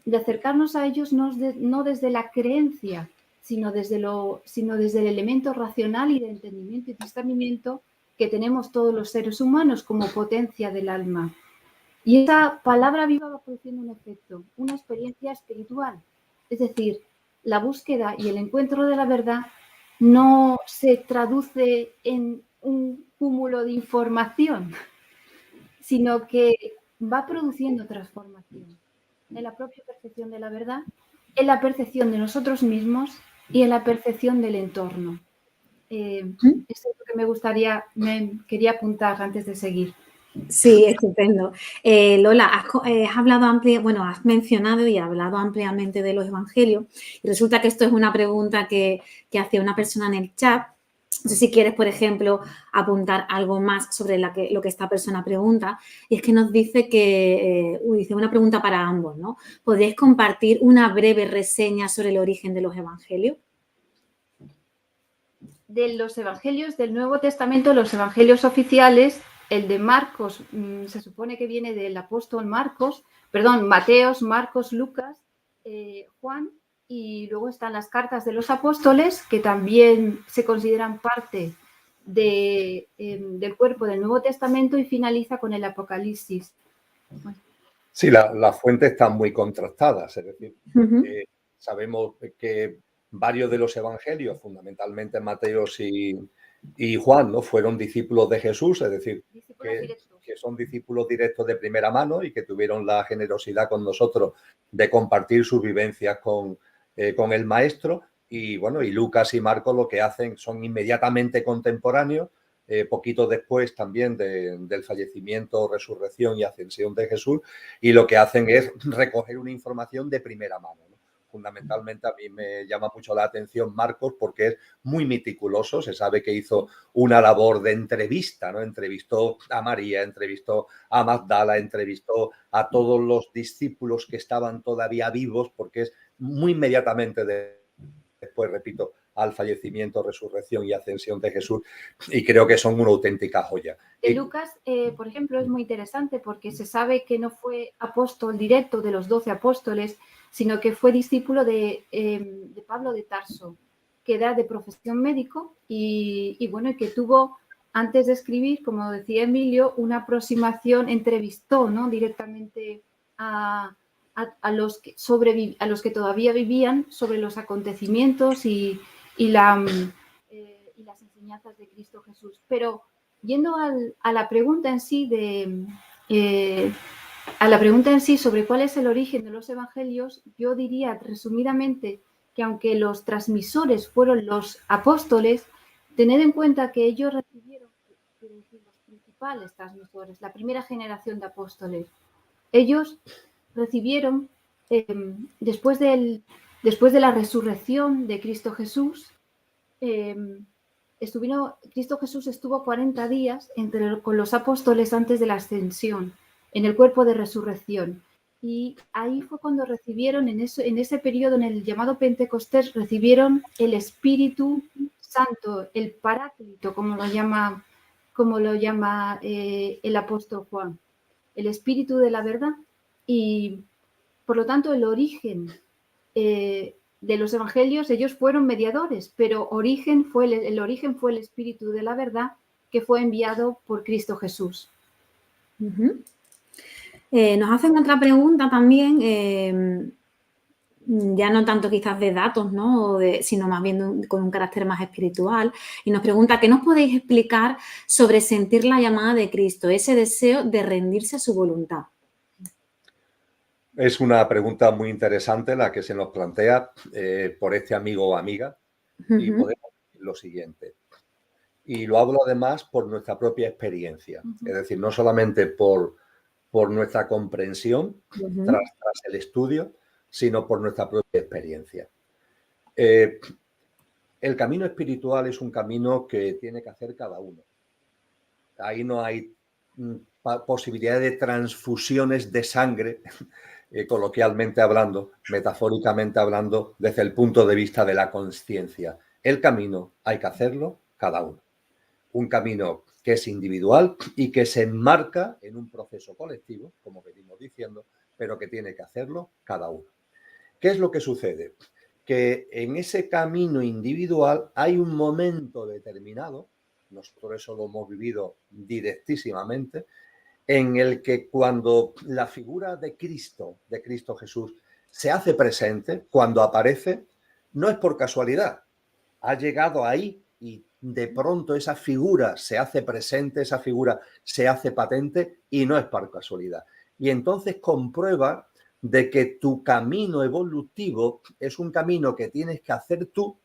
[SPEAKER 3] de acercarnos a ellos no desde la creencia, sino desde el elemento racional y de entendimiento y discernimiento que tenemos todos los seres humanos como potencia del alma. Y esa palabra viva va produciendo un efecto, una experiencia espiritual. Es decir, la búsqueda y el encuentro de la verdad no se traduce en un cúmulo de información, sino que va produciendo transformación en la propia percepción de la verdad, en la percepción de nosotros mismos y en la percepción del entorno. Esto es lo que quería apuntar antes de seguir.
[SPEAKER 1] Sí, estupendo. Lola, has mencionado y hablado ampliamente de los evangelios y resulta que esto es una pregunta que hacía una persona en el chat. No sé si quieres, por ejemplo, apuntar algo más sobre lo que esta persona pregunta. Y es que nos dice dice una pregunta para ambos, ¿no? ¿Podríais compartir una breve reseña sobre el origen de los evangelios?
[SPEAKER 3] De los evangelios del Nuevo Testamento, los evangelios oficiales, el de Marcos se supone que viene del apóstol Mateos, Marcos, Lucas, Juan, y luego están las cartas de los apóstoles, que también se consideran parte del cuerpo del Nuevo Testamento, y finaliza con el Apocalipsis.
[SPEAKER 2] Sí, las fuentes están muy contrastadas, es decir,
[SPEAKER 1] Uh-huh.
[SPEAKER 2] sabemos que varios de los evangelios, fundamentalmente Mateos y Juan, ¿no?, fueron discípulos de Jesús, es decir, que son discípulos directos de primera mano y que tuvieron la generosidad con nosotros de compartir sus vivencias con el Maestro. Y bueno, y Lucas y Marcos lo que hacen son inmediatamente contemporáneos, poquito después también del fallecimiento, resurrección y ascensión de Jesús, y lo que hacen es recoger una información de primera mano, ¿no? Fundamentalmente a mí me llama mucho la atención Marcos porque es muy meticuloso, se sabe que hizo una labor de entrevista, ¿no? Entrevistó a María, entrevistó a Magdala, entrevistó a todos los discípulos que estaban todavía vivos, porque es muy inmediatamente después, repito, al fallecimiento, resurrección y ascensión de Jesús, y creo que son una auténtica joya.
[SPEAKER 3] De Lucas, por ejemplo, es muy interesante porque se sabe que no fue apóstol directo de los 12 apóstoles, sino que fue discípulo de Pablo de Tarso, que era de profesión médico y bueno, que tuvo, antes de escribir, como decía Emilio, una aproximación, entrevistó, ¿no?, directamente a los que todavía vivían sobre los acontecimientos y las enseñanzas de Cristo Jesús. Pero yendo a la pregunta en sí sobre cuál es el origen de los evangelios, yo diría resumidamente que aunque los transmisores fueron los apóstoles, tened en cuenta que ellos recibieron, los principales transmisores, la primera generación de apóstoles, ellos recibieron después de la resurrección de Cristo Jesús, Cristo Jesús estuvo 40 días con los apóstoles antes de la ascensión, en el cuerpo de resurrección. Y ahí fue cuando recibieron, en ese periodo, en el llamado Pentecostés, recibieron el Espíritu Santo, el Paráclito, como lo llama el apóstol Juan, el Espíritu de la verdad. Y por lo tanto, el origen de los evangelios, ellos fueron mediadores, pero el origen fue el Espíritu de la verdad que fue enviado por Cristo Jesús.
[SPEAKER 1] Uh-huh. Nos hacen otra pregunta también, ya no tanto quizás de datos, ¿no?, sino más bien con un carácter más espiritual, y nos pregunta: ¿qué nos podéis explicar sobre sentir la llamada de Cristo, ese deseo de rendirse a su voluntad?
[SPEAKER 2] Es una pregunta muy interesante la que se nos plantea por este amigo o amiga, y podemos decir lo siguiente. Y lo hablo además por nuestra propia experiencia, es decir, no solamente por nuestra comprensión tras el estudio, sino por nuestra propia experiencia. El camino espiritual es un camino que tiene que hacer cada uno. Ahí no hay posibilidad de transfusiones de sangre, coloquialmente hablando, metafóricamente hablando, desde el punto de vista de la conciencia. El camino hay que hacerlo cada uno. Un camino que es individual y que se enmarca en un proceso colectivo, como venimos diciendo, pero que tiene que hacerlo cada uno. ¿Qué es lo que sucede? Que en ese camino individual hay un momento determinado, nosotros eso lo hemos vivido directísimamente, en el que cuando la figura de Cristo Jesús, se hace presente, cuando aparece, no es por casualidad. Ha llegado ahí y de pronto esa figura se hace presente, esa figura se hace patente y no es por casualidad. Y entonces comprueba de que tu camino evolutivo es un camino que tienes que hacer tú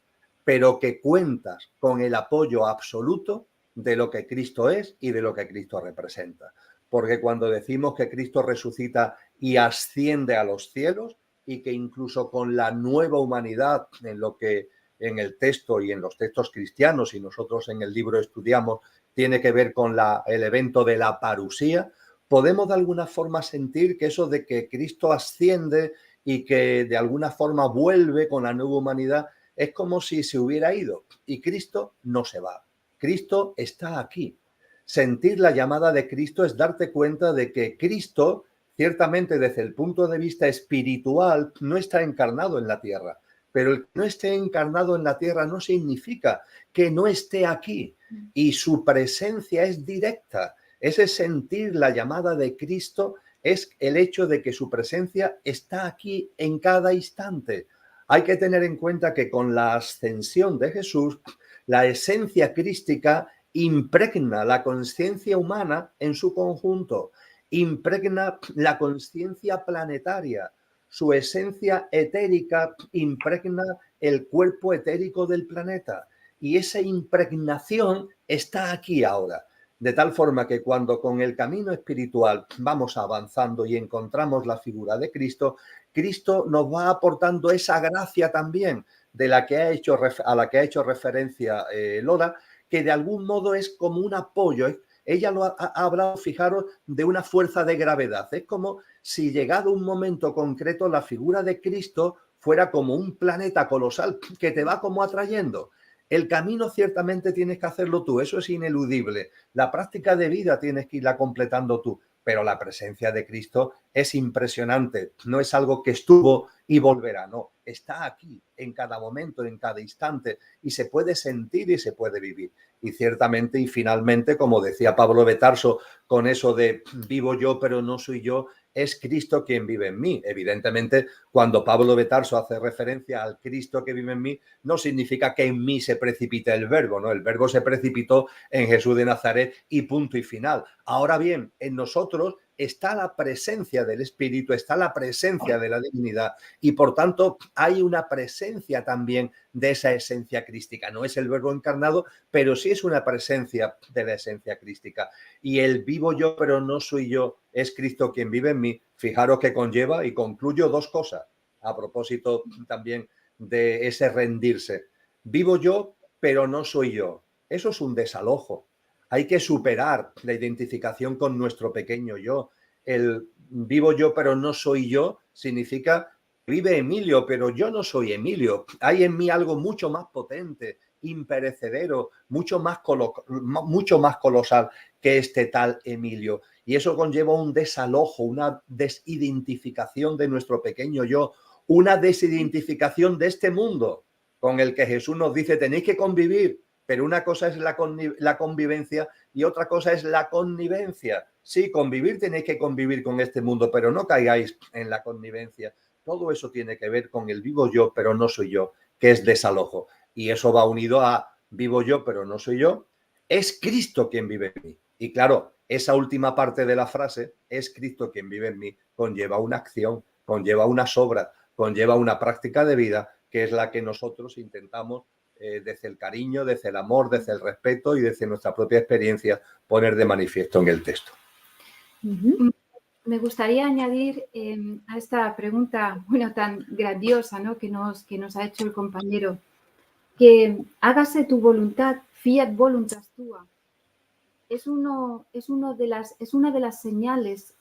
[SPEAKER 2] pero que cuentas con el apoyo absoluto de lo que Cristo es y de lo que Cristo representa. Porque cuando decimos que Cristo resucita y asciende a los cielos, y que incluso con la nueva humanidad, en lo que en el texto y en los textos cristianos, y nosotros en el libro estudiamos, tiene que ver con el evento de la parusía, podemos de alguna forma sentir que eso de que Cristo asciende y que de alguna forma vuelve con la nueva humanidad es como si se hubiera ido, y Cristo no se va. Cristo está aquí. Sentir la llamada de Cristo es darte cuenta de que Cristo, ciertamente desde el punto de vista espiritual, no está encarnado en la tierra, pero el que no esté encarnado en la tierra no significa que no esté aquí, y su presencia es directa. Ese sentir la llamada de Cristo es el hecho de que su presencia está aquí en cada instante. Hay que tener en cuenta que con la ascensión de Jesús, la esencia crística impregna la conciencia humana en su conjunto, impregna la conciencia planetaria, su esencia etérica impregna el cuerpo etérico del planeta, y esa impregnación está aquí ahora. De tal forma que cuando con el camino espiritual vamos avanzando y encontramos la figura de Cristo, Cristo nos va aportando esa gracia también de la que a la que ha hecho referencia Lola, que de algún modo es como un apoyo. Ella lo ha hablado, fijaros, de una fuerza de gravedad. Es como si llegado un momento concreto la figura de Cristo fuera como un planeta colosal que te va como atrayendo. El camino ciertamente tienes que hacerlo tú, eso es ineludible. La práctica de vida tienes que irla completando tú, pero la presencia de Cristo es impresionante. No es algo que estuvo y volverá, no. Está aquí en cada momento, en cada instante, y se puede sentir y se puede vivir. Y ciertamente y finalmente, como decía Pablo de Tarso, con eso de vivo yo pero no soy yo, es Cristo quien vive en mí. Evidentemente, cuando Pablo de Tarso hace referencia al Cristo que vive en mí, no significa que en mí se precipite el verbo, ¿no? El verbo se precipitó en Jesús de Nazaret y punto y final. Ahora bien, en nosotros está la presencia del Espíritu, está la presencia de la divinidad, y por tanto hay una presencia también de esa esencia crística. No es el verbo encarnado, pero sí es una presencia de la esencia crística. Y el vivo yo pero no soy yo, es Cristo quien vive en mí. Fijaros que conlleva, y concluyo, dos cosas a propósito también de ese rendirse. Vivo yo pero no soy yo. Eso es un desalojo. Hay que superar la identificación con nuestro pequeño yo. El vivo yo pero no soy yo significa vive Emilio, pero yo no soy Emilio. Hay en mí algo mucho más potente, imperecedero, mucho más colosal que este tal Emilio. Y eso conlleva un desalojo, una desidentificación de nuestro pequeño yo, una desidentificación de este mundo con el que Jesús nos dice tenéis que convivir, pero una cosa es la convivencia y otra cosa es la connivencia. Sí, convivir tenéis que convivir con este mundo, pero no caigáis en la connivencia. Todo eso tiene que ver con el vivo yo, pero no soy yo, que es desalojo. Y eso va unido a vivo yo, pero no soy yo. Es Cristo quien vive en mí. Y claro, esa última parte de la frase, es Cristo quien vive en mí, conlleva una acción, conlleva una obra, conlleva una práctica de vida, que es la que nosotros intentamos desde el cariño, desde el amor, desde el respeto y desde nuestra propia experiencia poner de manifiesto en el texto.
[SPEAKER 3] Me gustaría añadir a esta pregunta, bueno, tan grandiosa, ¿no?, que nos ha hecho el compañero, que hágase tu voluntad, fiat voluntas tua. Es una de las señales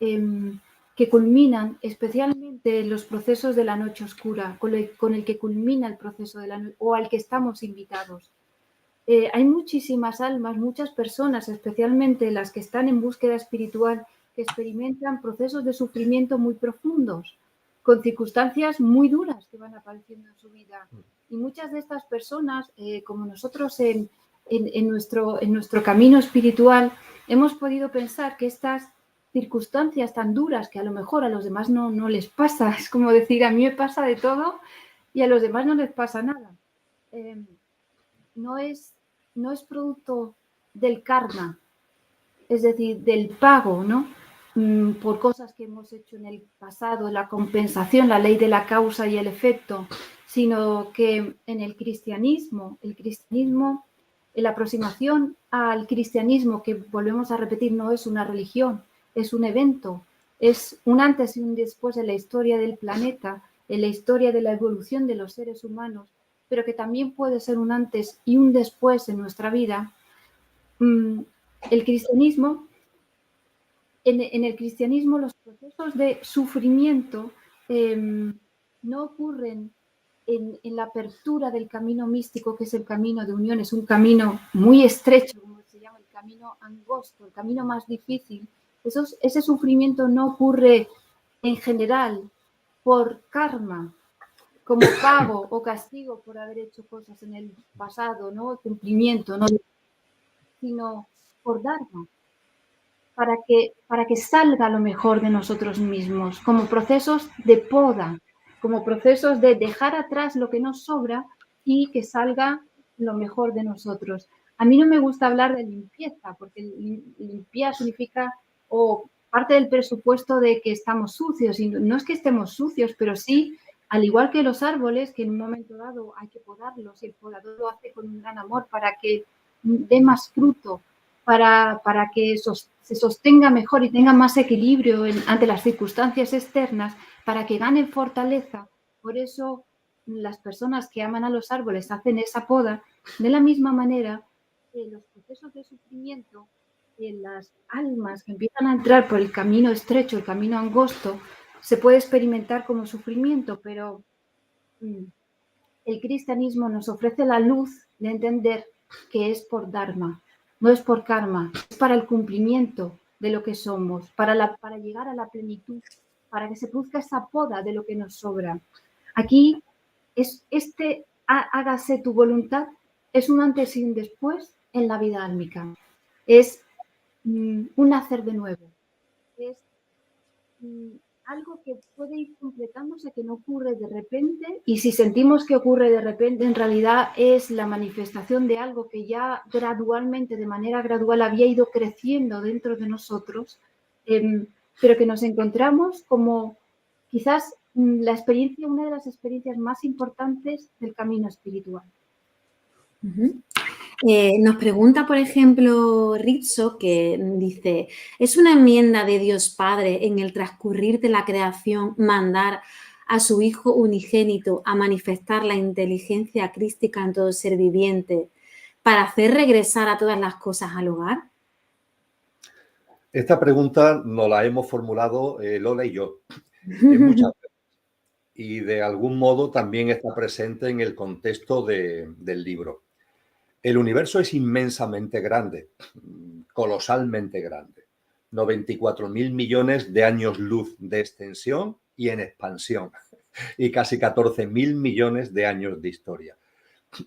[SPEAKER 3] que culminan especialmente los procesos de la noche oscura, con el que culmina el proceso de la noche, o al que estamos invitados. Hay muchísimas almas, muchas personas, especialmente las que están en búsqueda espiritual, que experimentan procesos de sufrimiento muy profundos, con circunstancias muy duras que van apareciendo en su vida. Y muchas de estas personas, como nosotros en nuestro camino espiritual, hemos podido pensar que estas circunstancias tan duras, que a lo mejor a los demás no les pasa, es como decir, a mí me pasa de todo y a los demás no les pasa nada. No es producto del karma, es decir, del pago, ¿no?, por cosas que hemos hecho en el pasado, la compensación, la ley de la causa y el efecto, sino que en el cristianismo, la aproximación al cristianismo, que volvemos a repetir, no es una religión, es un evento, es un antes y un después en la historia del planeta, en la historia de la evolución de los seres humanos, pero que también puede ser un antes y un después en nuestra vida. El cristianismo, en el cristianismo los procesos de sufrimiento no ocurren en la apertura del camino místico, que es el camino de unión, es un camino muy estrecho, como se llama, el camino angosto, el camino más difícil. Ese sufrimiento no ocurre en general por karma, como pago o castigo por haber hecho cosas en el pasado, ¿no? Cumplimiento, ¿no? Sino por dharma, para que salga lo mejor de nosotros mismos, como procesos de poda, como procesos de dejar atrás lo que nos sobra y que salga lo mejor de nosotros. A mí no me gusta hablar de limpieza, porque limpiar significa o parte del presupuesto de que estamos sucios, y no es que estemos sucios, pero sí, al igual que los árboles, que en un momento dado hay que podarlos, y el podador lo hace con un gran amor para que dé más fruto, para que se sostenga mejor y tenga más equilibrio ante las circunstancias externas, para que ganen fortaleza. Por eso las personas que aman a los árboles hacen esa poda. De la misma manera, los procesos de sufrimiento, las almas que empiezan a entrar por el camino estrecho, el camino angosto, se puede experimentar como sufrimiento, pero el cristianismo nos ofrece la luz de entender que es por dharma, no es por karma, es para el cumplimiento de lo que somos, para llegar a la plenitud, para que se produzca esa poda de lo que nos sobra. Aquí, hágase tu voluntad, es un antes y un después en la vida álmica. Es un nacer de nuevo. Es algo que puede ir completándose, que no ocurre de repente, y si sentimos que ocurre de repente, en realidad es la manifestación de algo que ya gradualmente, de manera gradual, había ido creciendo dentro de nosotros, pero que nos encontramos como quizás una de las experiencias más importantes del camino espiritual.
[SPEAKER 1] Nos pregunta, por ejemplo, Rizzo, que dice, ¿es una enmienda de Dios Padre en el transcurrir de la creación mandar a su Hijo unigénito a manifestar la inteligencia crística en todo ser viviente para hacer regresar a todas las cosas al hogar?
[SPEAKER 2] Esta pregunta nos la hemos formulado Lola y yo muchas veces. Y de algún modo también está presente en el contexto del libro. El universo es inmensamente grande, colosalmente grande. 94.000 millones de años luz de extensión y en expansión. Y casi 14.000 millones de años de historia.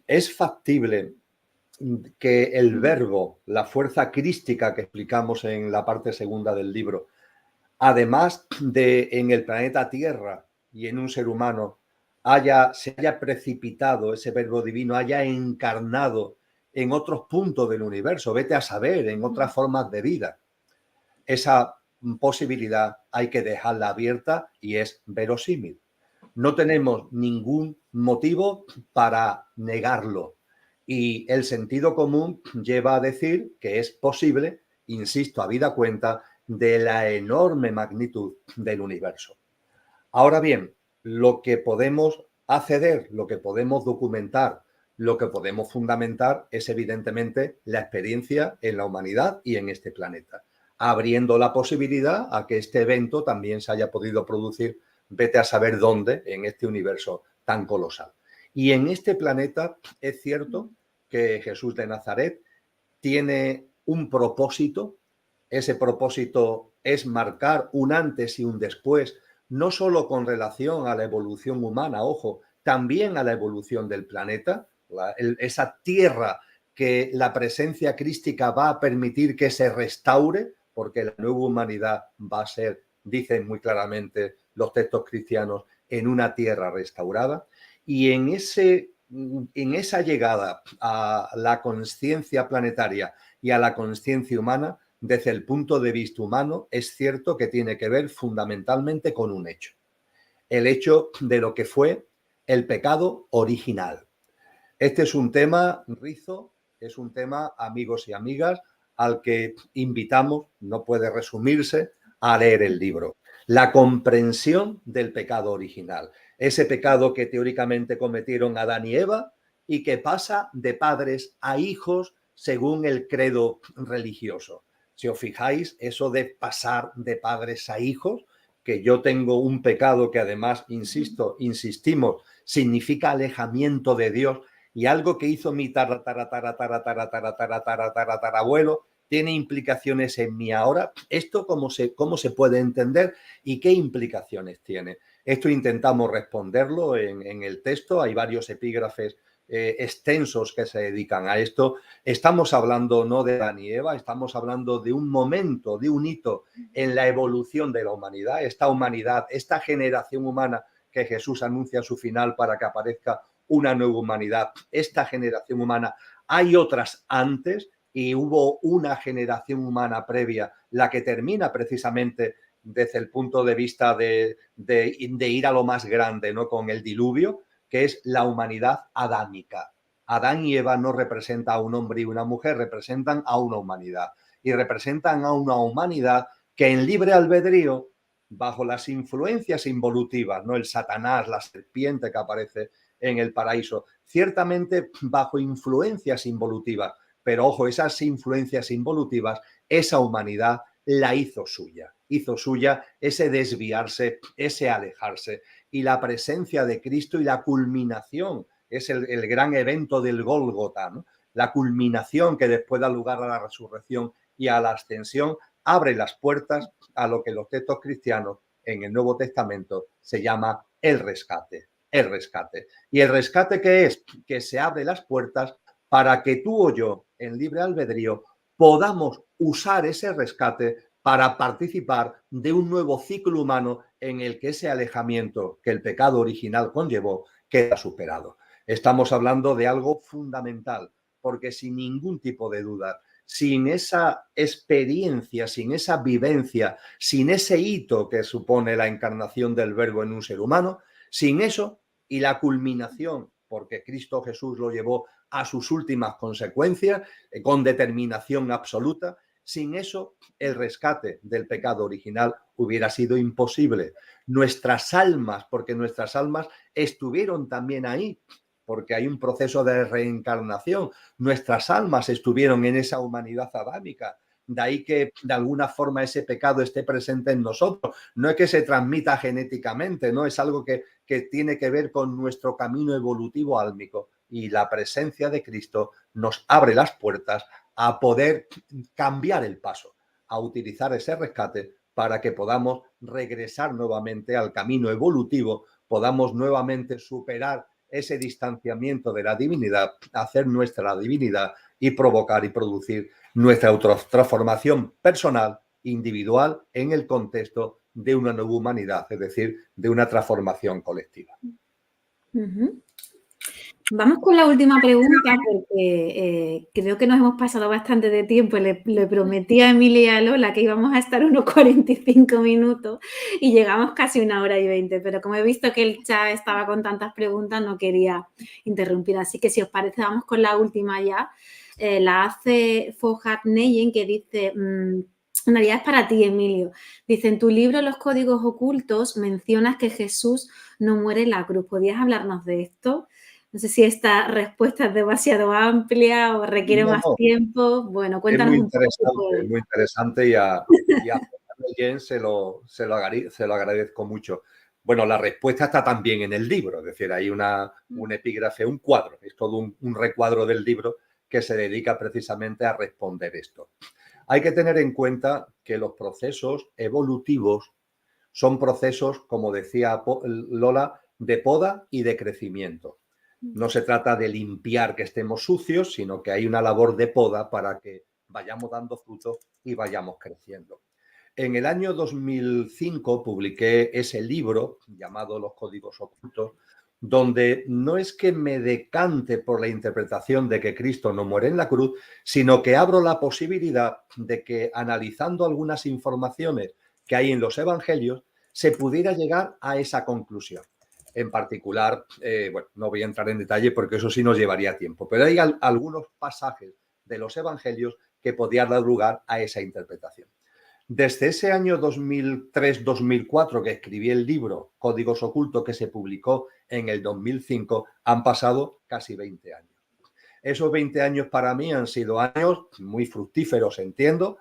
[SPEAKER 2] Es factible que el verbo, la fuerza crística que explicamos en la parte segunda del libro, además de en el planeta Tierra y en un ser humano, se haya precipitado, ese verbo divino haya encarnado en otros puntos del universo, vete a saber, en otras formas de vida. Esa posibilidad hay que dejarla abierta y es verosímil. No tenemos ningún motivo para negarlo. Y el sentido común lleva a decir que es posible, insisto, habida cuenta de la enorme magnitud del universo. Ahora bien, lo que podemos acceder, lo que podemos documentar, lo que podemos fundamentar es evidentemente la experiencia en la humanidad y en este planeta, abriendo la posibilidad a que este evento también se haya podido producir, vete a saber dónde, en este universo tan colosal. Y en este planeta es cierto que Jesús de Nazaret tiene un propósito. Ese propósito es marcar un antes y un después, no solo con relación a la evolución humana, ojo, también a la evolución del planeta, esa tierra que la presencia crística va a permitir que se restaure, porque la nueva humanidad va a ser, dicen muy claramente los textos cristianos, en una tierra restaurada. Y en esa llegada a la conciencia planetaria y a la conciencia humana, desde el punto de vista humano, es cierto que tiene que ver fundamentalmente con un hecho. El hecho de lo que fue el pecado original. Este es un tema rizo, es un tema, amigos y amigas, al que invitamos, no puede resumirse, a leer el libro. La comprensión del pecado original. Ese pecado que teóricamente cometieron Adán y Eva y que pasa de padres a hijos según el credo religioso. Si os fijáis, eso de pasar de padres a hijos, que yo tengo un pecado que además, insistimos, significa alejamiento de Dios, y algo que hizo mi tatarabuelo tiene implicaciones en mí ahora. ¿Esto cómo se puede entender y qué implicaciones tiene? Esto intentamos responderlo en el texto. Hay varios epígrafes extensos que se dedican a esto. Estamos hablando no de Adán y Eva, estamos hablando de un momento, de un hito en la evolución de la humanidad. Esta humanidad, esta generación humana que Jesús anuncia a su final para que aparezca una nueva humanidad. Esta generación humana, hay otras antes y hubo una generación humana previa, la que termina precisamente desde el punto de vista de ir a lo más grande, ¿no? Con el diluvio, que es la humanidad adámica. Adán y Eva no representan a un hombre y una mujer, representan a una humanidad. Y representan a una humanidad que en libre albedrío, bajo las influencias involutivas, ¿no? El Satanás, la serpiente que aparece en el paraíso, ciertamente bajo influencias involutivas, pero ojo, esas influencias involutivas, esa humanidad la hizo suya ese desviarse, ese alejarse, y la presencia de Cristo y la culminación, es el gran evento del Gólgota, ¿no? La culminación que después da lugar a la resurrección y a la ascensión, abre las puertas a lo que los textos cristianos en el Nuevo Testamento se llama el rescate. El rescate. ¿Y el rescate qué es? Que se abre las puertas para que tú o yo, en libre albedrío, podamos usar ese rescate para participar de un nuevo ciclo humano en el que ese alejamiento que el pecado original conllevó queda superado. Estamos hablando de algo fundamental, porque sin ningún tipo de duda, sin esa experiencia, sin esa vivencia, sin ese hito que supone la encarnación del Verbo en un ser humano, sin eso y la culminación, porque Cristo Jesús lo llevó a sus últimas consecuencias con determinación absoluta, sin eso el rescate del pecado original hubiera sido imposible. Nuestras almas, porque nuestras almas estuvieron también ahí, porque hay un proceso de reencarnación, nuestras almas estuvieron en esa humanidad adámica. De ahí que de alguna forma ese pecado esté presente en nosotros. No es que se transmita genéticamente, ¿no? Es algo que tiene que ver con nuestro camino evolutivo álmico. Y la presencia de Cristo nos abre las puertas a poder cambiar el paso, a utilizar ese rescate para que podamos regresar nuevamente al camino evolutivo, podamos nuevamente superar ese distanciamiento de la divinidad, hacer nuestra divinidad y provocar y producir nuestra transformación personal, individual, en el contexto de una nueva humanidad, es decir, de una transformación colectiva.
[SPEAKER 1] Vamos con la última pregunta porque creo que nos hemos pasado bastante de tiempo. Le prometí a Emilia y a Lola que íbamos a estar unos 45 minutos y llegamos casi 1 hora y 20, pero como he visto que el chat estaba con tantas preguntas no quería interrumpir. Así que si os parece vamos con la última ya. La hace Fohat Neyen, que dice... en realidad es para ti, Emilio. Dice, en tu libro Los Códigos Ocultos mencionas que Jesús no muere en la cruz. ¿Podrías hablarnos de esto? No sé si esta respuesta es demasiado amplia o requiere más tiempo. Bueno, cuéntanos un poco.
[SPEAKER 2] Es muy interesante y a Neyen se lo agradezco mucho. Bueno, la respuesta está también en el libro, es decir, hay un epígrafe, un cuadro, es todo un recuadro del libro que se dedica precisamente a responder esto. Hay que tener en cuenta que los procesos evolutivos son procesos, como decía Lola, de poda y de crecimiento. No se trata de limpiar que estemos sucios, sino que hay una labor de poda para que vayamos dando frutos y vayamos creciendo. En el año 2005 publiqué ese libro llamado Los Códigos Ocultos, donde no es que me decante por la interpretación de que Cristo no muere en la cruz, sino que abro la posibilidad de que, analizando algunas informaciones que hay en los evangelios, se pudiera llegar a esa conclusión. en particular, bueno, no voy a entrar en detalle porque eso sí nos llevaría tiempo, pero hay algunos pasajes de los evangelios que podían dar lugar a esa interpretación. Desde ese año 2003-2004 que escribí el libro Códigos Ocultos, que se publicó en el 2005, han pasado casi 20 años. Esos 20 años para mí han sido años muy fructíferos, entiendo,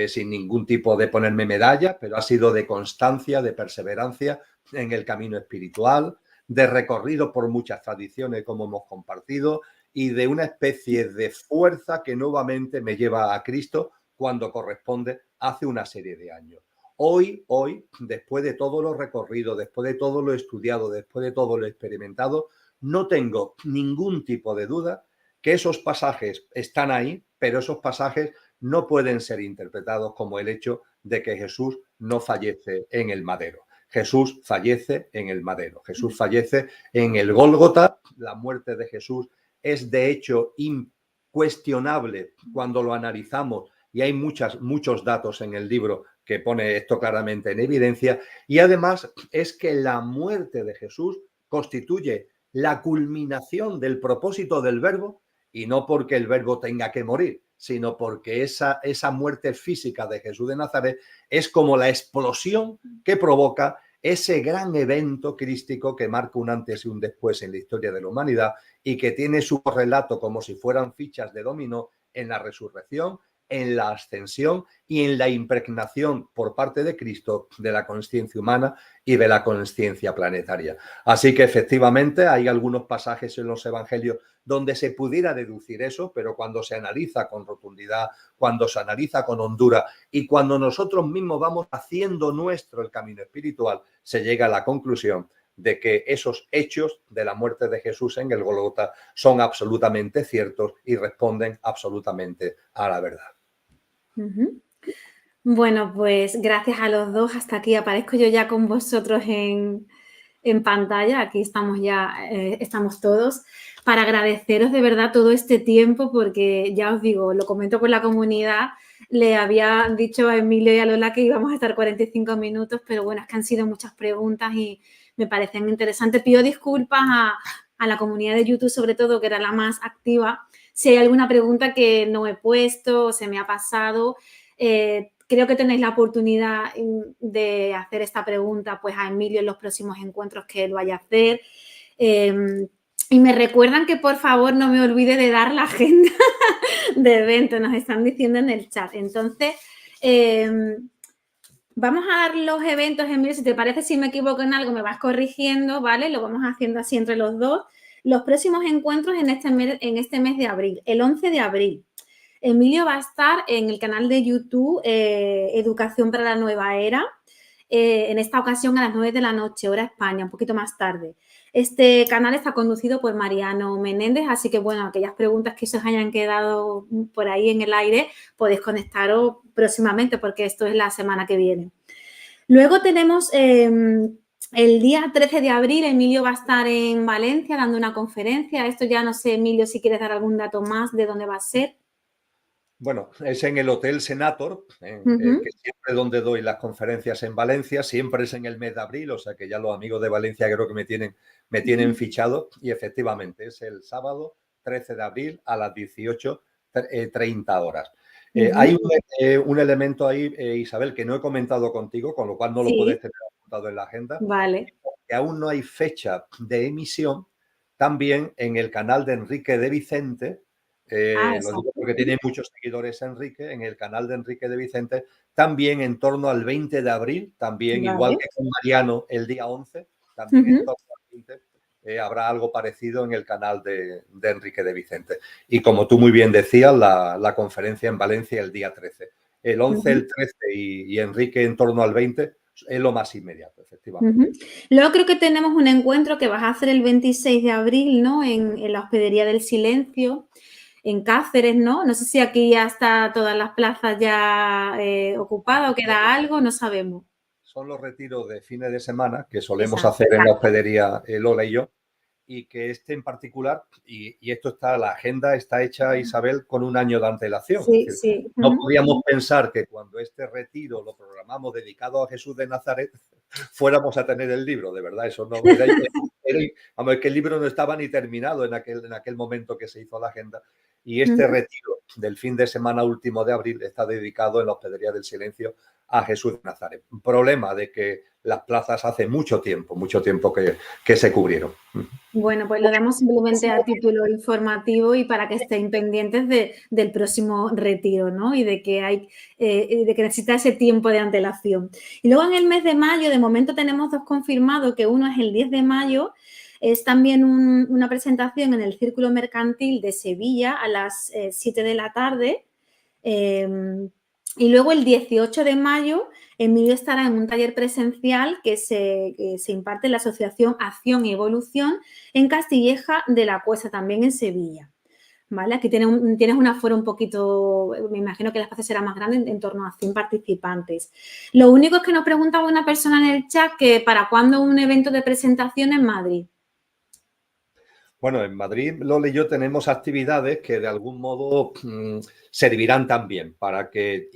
[SPEAKER 2] sin ningún tipo de ponerme medalla, pero ha sido de constancia, de perseverancia en el camino espiritual, de recorrido por muchas tradiciones como hemos compartido y de una especie de fuerza que nuevamente me lleva a Cristo cuando corresponde hace una serie de años. Hoy, después de todo lo recorrido, después de todo lo estudiado, después de todo lo experimentado, no tengo ningún tipo de duda que esos pasajes están ahí, pero esos pasajes no pueden ser interpretados como el hecho de que Jesús no fallece en el madero. Jesús fallece en el madero. Jesús fallece en el Gólgota. La muerte de Jesús es de hecho incuestionable cuando lo analizamos y hay muchos datos en el libro que pone esto claramente en evidencia. Y además es que la muerte de Jesús constituye la culminación del propósito del Verbo, y no porque el Verbo tenga que morir, sino porque esa muerte física de Jesús de Nazaret es como la explosión que provoca ese gran evento crístico que marca un antes y un después en la historia de la humanidad y que tiene su relato como si fueran fichas de dominó en la resurrección, en la ascensión y en la impregnación por parte de Cristo de la consciencia humana y de la consciencia planetaria. Así que efectivamente hay algunos pasajes en los evangelios donde se pudiera deducir eso, pero cuando se analiza con rotundidad, cuando se analiza con hondura y cuando nosotros mismos vamos haciendo nuestro el camino espiritual, se llega a la conclusión de que esos hechos de la muerte de Jesús en el Gólgota son absolutamente ciertos y responden absolutamente a la verdad.
[SPEAKER 1] Bueno, pues gracias a los dos. Hasta aquí aparezco yo ya con vosotros en pantalla. Aquí estamos ya, estamos todos, para agradeceros de verdad todo este tiempo, porque ya os digo, lo comento con la comunidad, le había dicho a Emilio y a Lola que íbamos a estar 45 minutos, pero bueno, es que han sido muchas preguntas y me parecen interesantes. Pido disculpas a la comunidad de YouTube, sobre todo, que era la más activa. Si hay alguna pregunta que no he puesto o se me ha pasado, creo que tenéis la oportunidad de hacer esta pregunta pues a Emilio en los próximos encuentros que él vaya a hacer. Y me recuerdan que por favor no me olvide de dar la agenda de evento, nos están diciendo en el chat. Entonces, vamos a dar los eventos, Emilio, si te parece, si me equivoco en algo me vas corrigiendo, ¿vale? Lo vamos haciendo así entre los dos. Los próximos encuentros en este mes de abril, el 11 de abril. Emilio va a estar en el canal de YouTube Educación para la Nueva Era, en esta ocasión a las 9 de la noche, hora España, un poquito más tarde. Este canal está conducido por Mariano Menéndez, así que, bueno, aquellas preguntas que se os hayan quedado por ahí en el aire, podéis conectaros próximamente porque esto es la semana que viene. Luego tenemos el día 13 de abril, Emilio va a estar en Valencia dando una conferencia. Esto ya no sé, Emilio, si quieres dar algún dato más de dónde va a ser.
[SPEAKER 2] Bueno, es en el Hotel Senator, que siempre donde doy las conferencias en Valencia, siempre es en el mes de abril, o sea que ya los amigos de Valencia creo que me tienen fichado, y efectivamente es el sábado 13 de abril a las 18:30 horas. Hay un elemento ahí, Isabel, que no he comentado contigo, con lo cual no lo puedes tener apuntado en la agenda.
[SPEAKER 1] Vale.
[SPEAKER 2] Que aún no hay fecha de emisión, también en el canal de Enrique de Vicente. Lo digo porque tiene muchos seguidores Enrique, en el canal de Enrique de Vicente, también en torno al 20 de abril, también igual que con Mariano el día 11, también en torno al 20, habrá algo parecido en el canal de Enrique de Vicente. Y como tú muy bien decías, la conferencia en Valencia el día 13. El 11, el 13 y Enrique en torno al 20 es lo más inmediato, efectivamente.
[SPEAKER 1] Luego creo que tenemos un encuentro que vas a hacer el 26 de abril, ¿no? En la Hospedería del Silencio, en Cáceres, ¿no? No sé si aquí ya está todas las plazas ya ocupadas o queda algo, no sabemos.
[SPEAKER 2] Son los retiros de fines de semana que solemos hacer en la hospedería Lola y yo, y que este en particular, y esto está, la agenda está hecha, Isabel, con un año de antelación.
[SPEAKER 1] Sí,
[SPEAKER 2] es decir, no podíamos pensar que cuando este retiro lo programamos dedicado a Jesús de Nazaret, fuéramos a tener el libro, de verdad, eso no vamos, es que el libro no estaba ni terminado en aquel momento que se hizo la agenda. Y este retiro del fin de semana último de abril está dedicado en la Hospedería del Silencio a Jesús de Nazaret. Un problema de que las plazas hace mucho tiempo que se cubrieron.
[SPEAKER 1] Bueno, pues lo damos simplemente a título informativo y para que estén pendientes del próximo retiro, ¿no? Y de que de que necesita ese tiempo de antelación. Y luego en el mes de mayo, de momento tenemos 2 confirmados, que uno es el 10 de mayo, es también una presentación en el Círculo Mercantil de Sevilla a las 7 de la tarde. Y luego el 18 de mayo, Emilio estará en un taller presencial que se imparte en la Asociación Acción y Evolución en Castilleja de la Cuesta, también en Sevilla. ¿Vale? Aquí tienes un aforo un poquito, me imagino que el espacio será más grande, en torno a 100 participantes. Lo único es que nos preguntaba una persona en el chat que para cuándo un evento de presentación en Madrid.
[SPEAKER 2] Bueno, en Madrid, Lola y yo tenemos actividades que de algún modo servirán también para que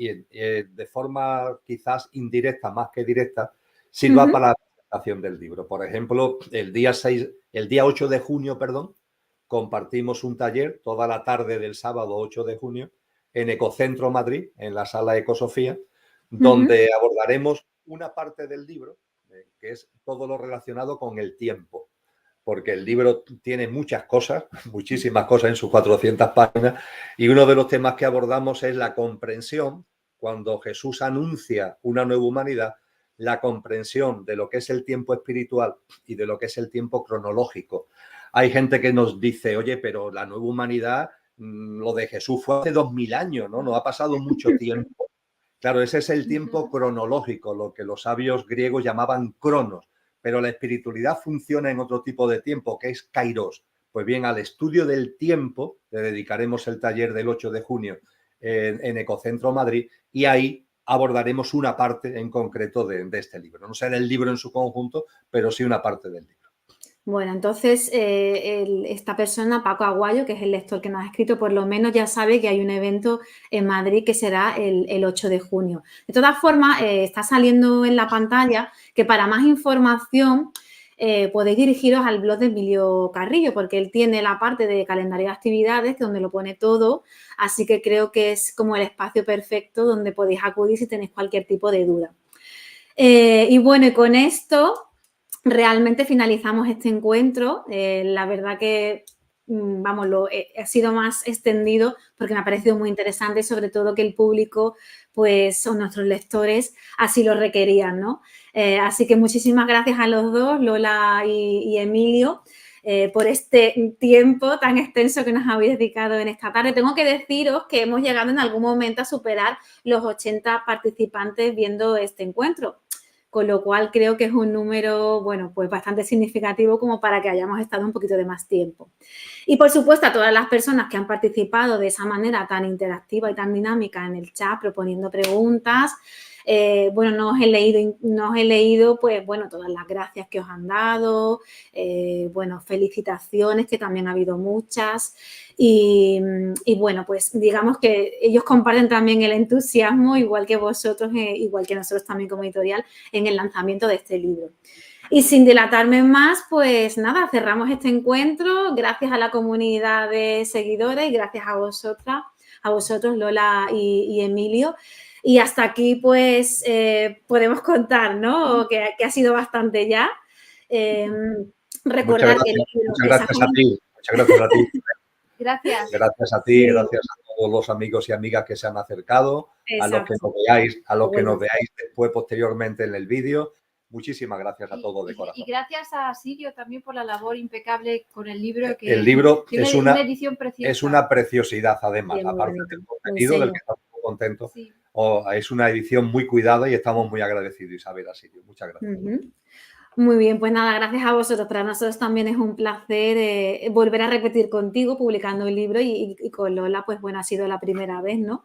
[SPEAKER 2] de forma quizás indirecta, más que directa, sirva para la presentación del libro. Por ejemplo, el día 8 de junio, compartimos un taller toda la tarde del sábado 8 de junio en Ecocentro Madrid, en la sala Ecosofía, donde abordaremos una parte del libro, que es todo lo relacionado con el tiempo. Porque el libro tiene muchas cosas, muchísimas cosas en sus 400 páginas, y uno de los temas que abordamos es la comprensión, cuando Jesús anuncia una nueva humanidad, la comprensión de lo que es el tiempo espiritual y de lo que es el tiempo cronológico. Hay gente que nos dice, oye, pero la nueva humanidad, lo de Jesús fue hace 2000 años, ¿no? No ha pasado mucho tiempo. Claro, ese es el tiempo cronológico, lo que los sabios griegos llamaban cronos. Pero la espiritualidad funciona en otro tipo de tiempo, que es kairos. Pues bien, al estudio del tiempo le dedicaremos el taller del 8 de junio en Ecocentro Madrid, y ahí abordaremos una parte en concreto de este libro. No será el libro en su conjunto, pero sí una parte del libro.
[SPEAKER 1] Bueno, entonces esta persona, Paco Aguayo, que es el lector que nos ha escrito, por lo menos ya sabe que hay un evento en Madrid que será el 8 de junio. De todas formas, está saliendo en la pantalla que para más información podéis dirigiros al blog de Emilio Carrillo, porque él tiene la parte de calendario de actividades donde lo pone todo, así que creo que es como el espacio perfecto donde podéis acudir si tenéis cualquier tipo de duda. Y bueno, y con esto realmente finalizamos este encuentro. La verdad que, vamos, ha sido más extendido porque me ha parecido muy interesante y sobre todo que el público, pues, o nuestros lectores así lo requerían, ¿no? Así que muchísimas gracias a los dos, Lola y Emilio, por este tiempo tan extenso que nos habéis dedicado en esta tarde. Tengo que deciros que hemos llegado en algún momento a superar los 80 participantes viendo este encuentro, con lo cual creo que es un número, bueno, pues bastante significativo como para que hayamos estado un poquito de más tiempo. Y, por supuesto, a todas las personas que han participado de esa manera tan interactiva y tan dinámica en el chat, proponiendo preguntas. Bueno, no os he leído, pues, bueno, todas las gracias que os han dado, bueno, felicitaciones, que también ha habido muchas. Y bueno, pues digamos que ellos comparten también el entusiasmo, igual que vosotros, igual que nosotros también como editorial, en el lanzamiento de este libro. Y sin dilatarme más, pues nada, cerramos este encuentro. Gracias a la comunidad de seguidores y gracias a vosotros, Lola y Emilio. Y hasta aquí, pues, podemos contar, ¿no? Que ha sido bastante ya. Recordar que el libro...
[SPEAKER 2] Muchas gracias a ti. Muchas gracias a ti.
[SPEAKER 3] Gracias.
[SPEAKER 2] Gracias a ti, sí. Gracias a todos los amigos y amigas que se han acercado, exacto, a los que nos veáis después, posteriormente en el vídeo. Muchísimas gracias a todos de corazón.
[SPEAKER 3] Y gracias a Sirio también por la labor impecable con el libro. Que
[SPEAKER 2] el libro es una
[SPEAKER 3] edición preciosa.
[SPEAKER 2] Es una preciosidad, además,
[SPEAKER 1] bien,
[SPEAKER 2] aparte
[SPEAKER 1] bonito,
[SPEAKER 2] del contenido, del que estamos muy contentos. Sí. Es una edición muy cuidada y estamos muy agradecidos, Isabel, a Sirio. Muchas gracias.
[SPEAKER 1] Muy bien, pues nada, gracias a vosotros. Para nosotros también es un placer volver a repetir contigo publicando el libro y con Lola, pues bueno, ha sido la primera vez, ¿no?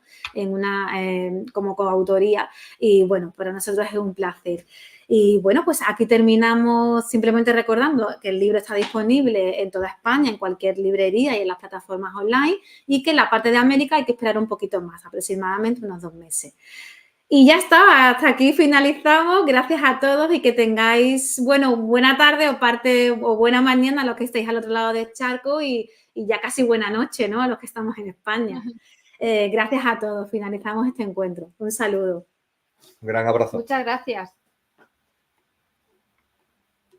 [SPEAKER 1] Como coautoría y bueno, para nosotros es un placer. Y bueno, pues aquí terminamos simplemente recordando que el libro está disponible en toda España, en cualquier librería y en las plataformas online, y que en la parte de América hay que esperar un poquito más, aproximadamente unos 2 meses. Y ya está, hasta aquí finalizamos. Gracias a todos y que tengáis, bueno, buena tarde o buena mañana a los que estáis al otro lado del charco y ya casi buena noche, ¿no? A los que estamos en España. Gracias a todos. Finalizamos este encuentro. Un saludo.
[SPEAKER 2] Un gran abrazo.
[SPEAKER 3] Muchas gracias.